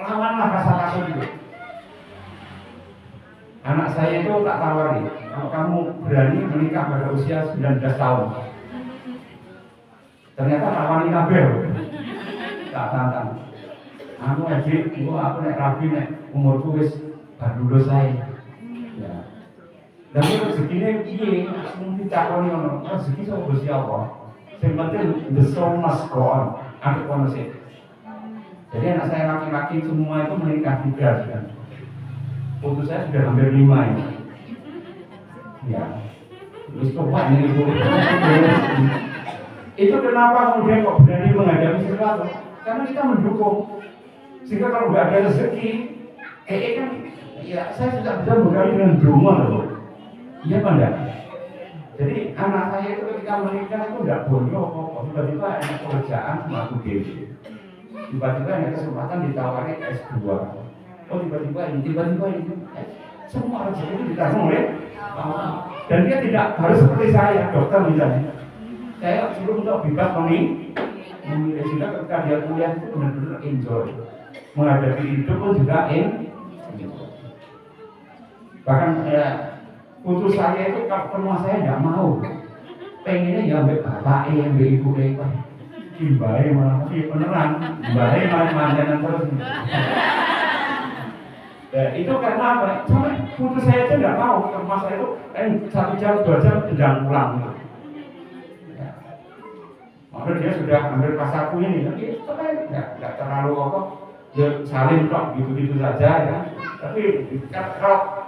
lawanlah rasa takut itu. Anak saya itu tak tawari, kalau kamu berani menikah pada usia 19 tahun. Ternyata tak wani kabeh. Tak tantang. Aku aja, aku nek rabi nek umurku wis bar lulus ae. Ya. Dan rezekinya piye? Mung ditakoni ngono. Rezeki saka Gusti Allah. Sing penting the soul must go on. Aku kono sih. Jadi anak saya laki-laki semua itu menikah juga kan. Putus saya sudah hampir 5 ini. Ya, terus coba ini ibu. Itu kenapa kemudian kok berani menghadapi sesuatu? Karena kita mendukung. Sehingga kalau nggak ada rezeki, kan, ya saya sudah bisa berkali dengan rumah loh. Iya Pak enggak? Jadi anak saya itu ketika menikah itu nggak bodoh, tiba-tiba ada pekerjaan ngaku diri. Tiba-tiba ada kesempatan ditawari S2. Oh tiba-tiba ini. Semua rezeki itu dikasih oleh Allah. Dan dia tidak harus seperti saya, dokter misalnya. Saya suruh untuk bebas memilih. Sehingga ketika dia kuliah itu benar-benar enjoy. Menghadapi hidup pun juga enjoy. Bahkan putus saya itu kalau rumah saya tidak mau. Pengennya ya ambil bapak, ambil ibu, Mbak malah beneran, Mbak malah manjanan terus. Itu karena apa? Sampai putus saya itu nggak mau ke rumah saya itu 1 jam 2 jam sedang pulang. Maka dia sudah ambil pas 1 ini, tapi nggak terlalu apa, dia saling kok gitu-gitu saja ya. Tapi kalau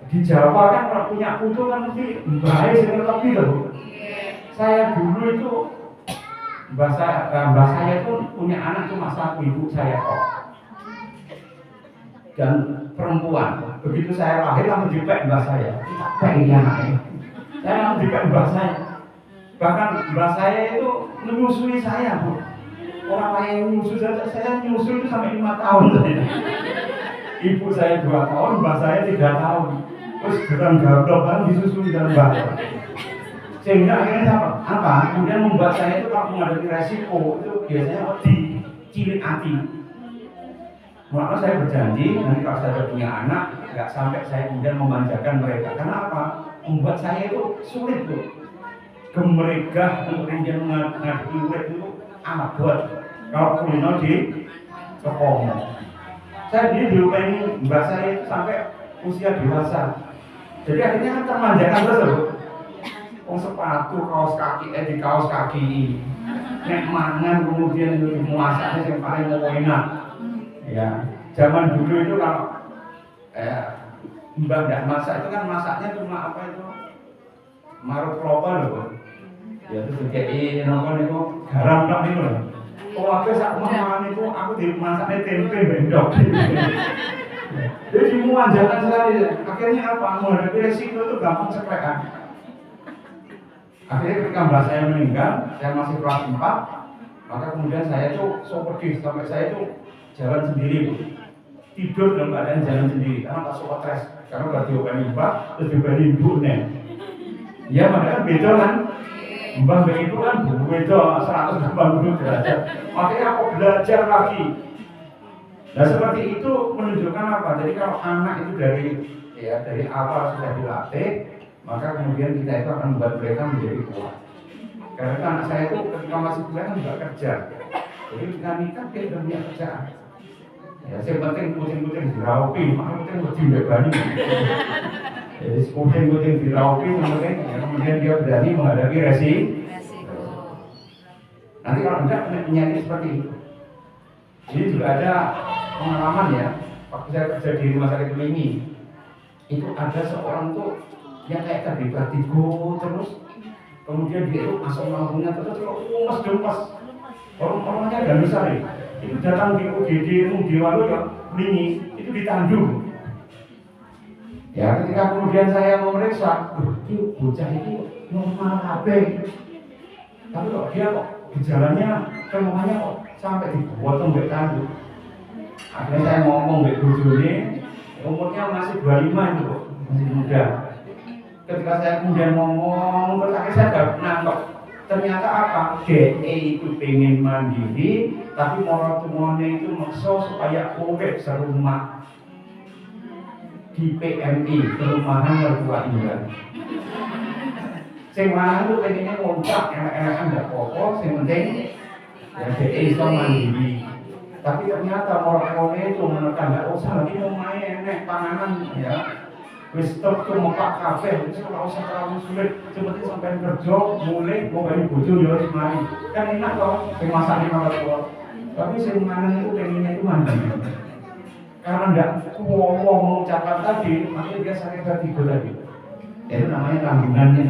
di Jawa kan kalau punya putu kan mesti bahaya sih lebih loh. Saya dulu itu mbak saya itu punya anak cuma 1, ibu saya kok. Dan perempuan. Begitu saya lahir langsung dipek mbak saya. Kayak anaknya. Saya langsung dipek mbak saya. Bahkan mbak saya itu menyusui saya, Bu. Orang lain yang menyusui saya menyusui itu sampai 5 tahun. Ibu saya 2 tahun, mbak saya 3 tahun. Terus gedang gablok kan disusui dalam mbak. Sehingga akhirnya apa? Kemudian membuat saya itu kalau menghadapi resiko itu biasanya cilik hati. Maka saya berjanji nanti kalau saya punya anak nggak sampai saya kemudian memanjakan mereka. Karena apa? Membuat saya itu sulit tuh. Gemerigah untuk kemudian menghadapi urip itu amat buat. Kalau kulino di Kepomo. Saya dilupain mbak saya itu sampai usia dewasa. Jadi akhirnya kan termanjakan terus loh. Sepatu, kaos kaki, di kaos kaki, nek mangan kemudian itu masaknya yang paling enak. Ya, zaman dulu itu kalau mbak tidak masak itu kan masaknya cuma apa itu marut kelapa loh. Ya terus kayak nonton itu garam tak itu loh. Oh aku saat makan itu aku dimasaknya tempe bendok. Jadi memanjakan sekali. Akhirnya apa? Menghadapi resiko itu gampang sekali. Akhirnya ketika mbak saya meninggal, saya masih kelas 4, maka kemudian saya itu so pedih sampai saya itu jalan sendiri, tidur dalam keadaan jalan sendiri karena tak suka stres, karena udah diobani mbak, terus diobani ibu nih. Ya padahal beda kan, mbak itu kan beda 180 derajat. Makanya aku belajar lagi. Nah seperti itu menunjukkan apa? Jadi kalau anak itu dari awal sudah dilatih, maka kemudian kita itu akan membuat mereka menjadi kuat. Karena anak saya itu ketika masih kuliah kan juga kerja. Jadi ketika nikah dia sudah punya kerjaan. Ya, yang penting kucing-kucing diraupi, maka kucing kucing bebani. Jadi kucing-kucing diraupi, kemudian dia berani menghadapi resiko. Nanti kalau tidak penyakit seperti itu. Jadi juga ada pengalaman ya, waktu saya kerja di rumah sakit ini, itu ada seorang tuh yang kayak terlibat tigo terus, kemudian dia itu asam lambungnya terus lemas, orang-orangnya dan besar ya. Itu datang di UGD, di lalu ya Lingi, itu ditandu. Ya ketika kemudian saya memeriksa, itu bocah itu normal KB, tapi kok dia kok gejalanya, keluhannya kok sampai dibuat sampai tandu. Akhirnya saya ngomong ke bojone, umurnya masih 25 itu kok, masih muda. Ketika saya kemudian ngomong, terus saya gak nangkep. Ternyata apa? DE itu pengen mandiri, tapi moral-moralnya itu maksa supaya urip serumah di PMI, perumahan mertua indah. Sing lanang itu pengennya ngontrak, enak-enakan gak apa-apa, sing penting ya DE itu mandiri. Tapi ternyata moral-moralnya itu menekan, gak usah lagi mau main, panganan ya. Wis stop tuh mopak kafe, itu kalau usah terlalu sulit, seperti sampai kerja, mulai mau balik bojo ya wis mari. Kan enak loh, yang masak di kamar tua. Tapi semuanya itu pengennya itu mandi. Karena enggak ngomong mengucapkan tadi, makanya dia sakit hati lagi. Itu namanya tanggungannya.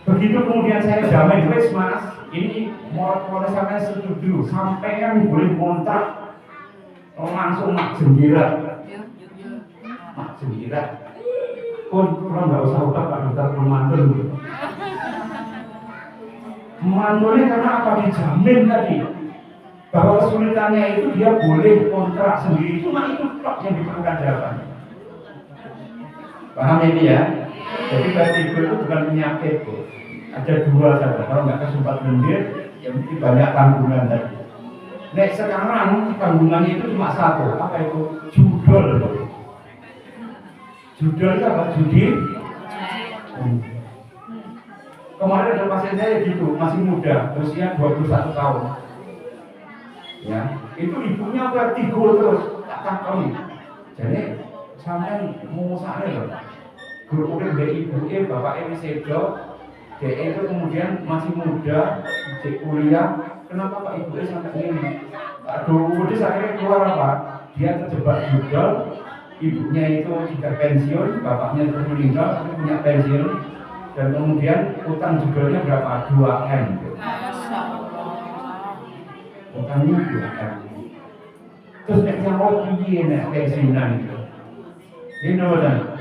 Begitu kemudian saya jamin, wes mas, ini mau sampai setuju, sampai kan boleh kontrak, langsung mak jenggira, pun kurang nggak usah ubah Pak Dokter pemantul. Memantulnya karena apa? Dijamin tadi bahwa kesulitannya itu dia boleh kontrak sendiri, cuma itu tok yang diperlukan jawabannya. Paham ini ya? Jadi vertigo itu bukan penyakit tuh. Ada dua saja. Kalau nggak kesempat lendir, ya mesti banyak tanggungan tadi. Nah sekarang tanggungannya itu cuma satu. Apa itu? Judul. Judul itu apa? Judi. Kemarin ada pasien saya gitu, masih muda, usia 21 tahun. Ya, itu ibunya vertigo terus, tak takoni. Jadi sampai mau saya loh. Guru dari ibu bapak ini sedo, dia itu kemudian masih muda, di kuliah. Kenapa Pak Ibu sampai ini? Aduh, dia akhirnya keluar apa? Dia terjebak judul, ibunya itu sudah pensiun, bapaknya itu meninggal, tapi punya pensiun, dan kemudian utang judulnya berapa? 2M. Utangnya 2M. Terus dia mau piye nek pensiunan itu? Ini benar.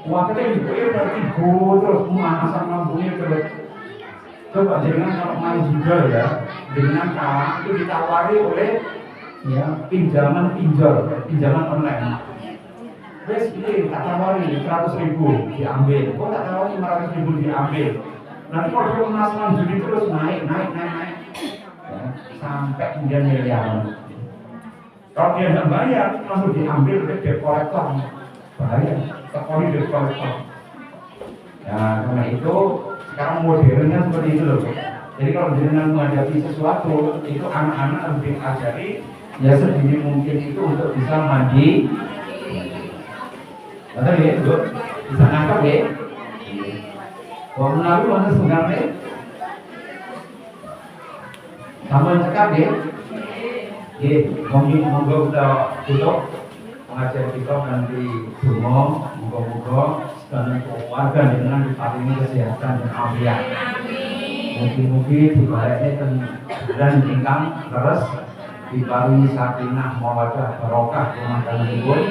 Waktu itu vertigo terus asam lambungnya terus. Coba jangan kalau main juga ya, dengan kawan itu ditawari oleh ya pinjaman online. Wes ini tak tawari 100.000 diambil, kok tak tawari 500.000 diambil. Nanti kalau dia masalah judi terus naik, ya, sampai kemudian miliaran. Kalau dia tidak bayar, langsung diambil oleh debt collector, bahaya. Sekali debt collector. Ya karena itu sekarang modernnya seperti itu loh. Jadi kalau dengan menghadapi sesuatu itu anak-anak harus diajari ya sedini mungkin itu untuk bisa mandi. Betul ya, Bu? Bisa ngangkat ya? Kalau menaruh mana sebenarnya? Sama cekap ya? Ya, monggo kita tutup pengajian kita nanti semua, moga-moga dan keluarga dengan diparingi kesehatan dan afiat. Mungkin-mungkin dibaliknya dan ingkang terus diparingi sakinah mawaddah barokah rumah tangga pun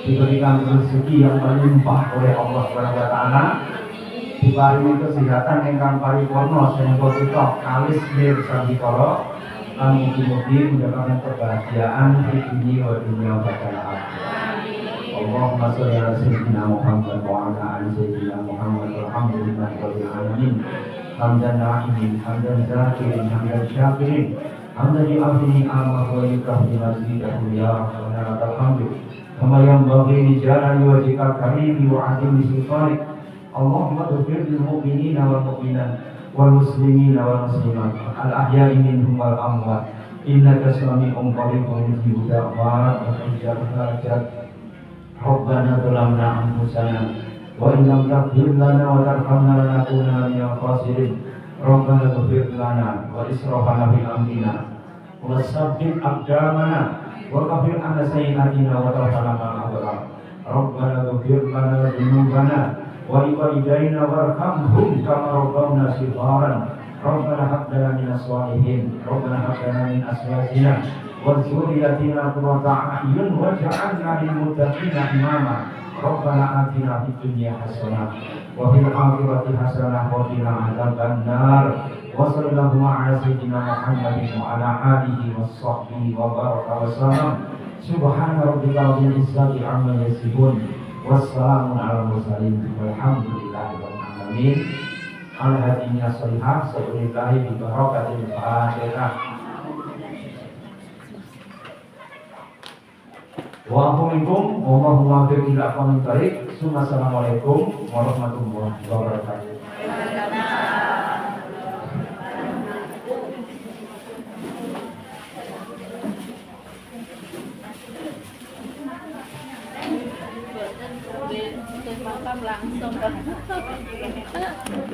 diberikan rezeki yang melimpah oleh Allah Subhanahu wa taala, diparingi kesehatan ingkang paripurna sehingga kita kalis mir sabikala lan mugi-mugi mendapatkan kebahagiaan di dunia wa dunia bakal akhir. Allahumma sholli ala sayyidina Muhammad wa ala ali sayyidina Muhammad walhamdulillahi rabbil alamin. Hamdan na'imin, hamdan zakirin, hamdan syakirin, hamdan yu'afini amma wa yukrahni mazidahu ya rabbana lakal hamdu kama yanbaghi li jalali wajhikal karimi wa 'azimi sultanik. Allahumma ighfir lil mu'minina wal mu'minat wal muslimina wal muslimat al ahya'i minhum wal amwat innaka sami'un qaribun mujibud da'wat wa tujabul hajat. Rabbana zalamna anfusana wa in lam taghfir lana wa tarhamna lanakunanna minal khasirin. Rabbana ighfir lana wa israfana fi amrina wa tsabbit aqdamana wa ghfir lana sayyi'atina wa tawaffana ma'al abrar. Rabbana ighfir lana dzunubana wa liwalidayna warhamhum kama rabbawna shigharan. Rabbana hab lana minas shalihin. Rabbana hab lana min azwajina wa dzurriyyatina qurrata a'yun waj'alna lil muttaqina imama. Rabbana atina fid dunya hasanah wa fil akhirati hasanah wa qina adzabannar. Wa sallallahu ala sayyidina Muhammadin wa ala alihi washabbihi wa baraka wa sallam. Subhana rabbika rabbil izzati amma yasifun. Wassalamun ala mursalin walhamdulillahi rabbil alamin. Al-hadiyah sholihah sallallahu bi barakatil Fatihah. Waalaikumsalam warahmatullahi wabarakatuh. Assalamualaikum warahmatullahi wabarakatuh. Makam langsung.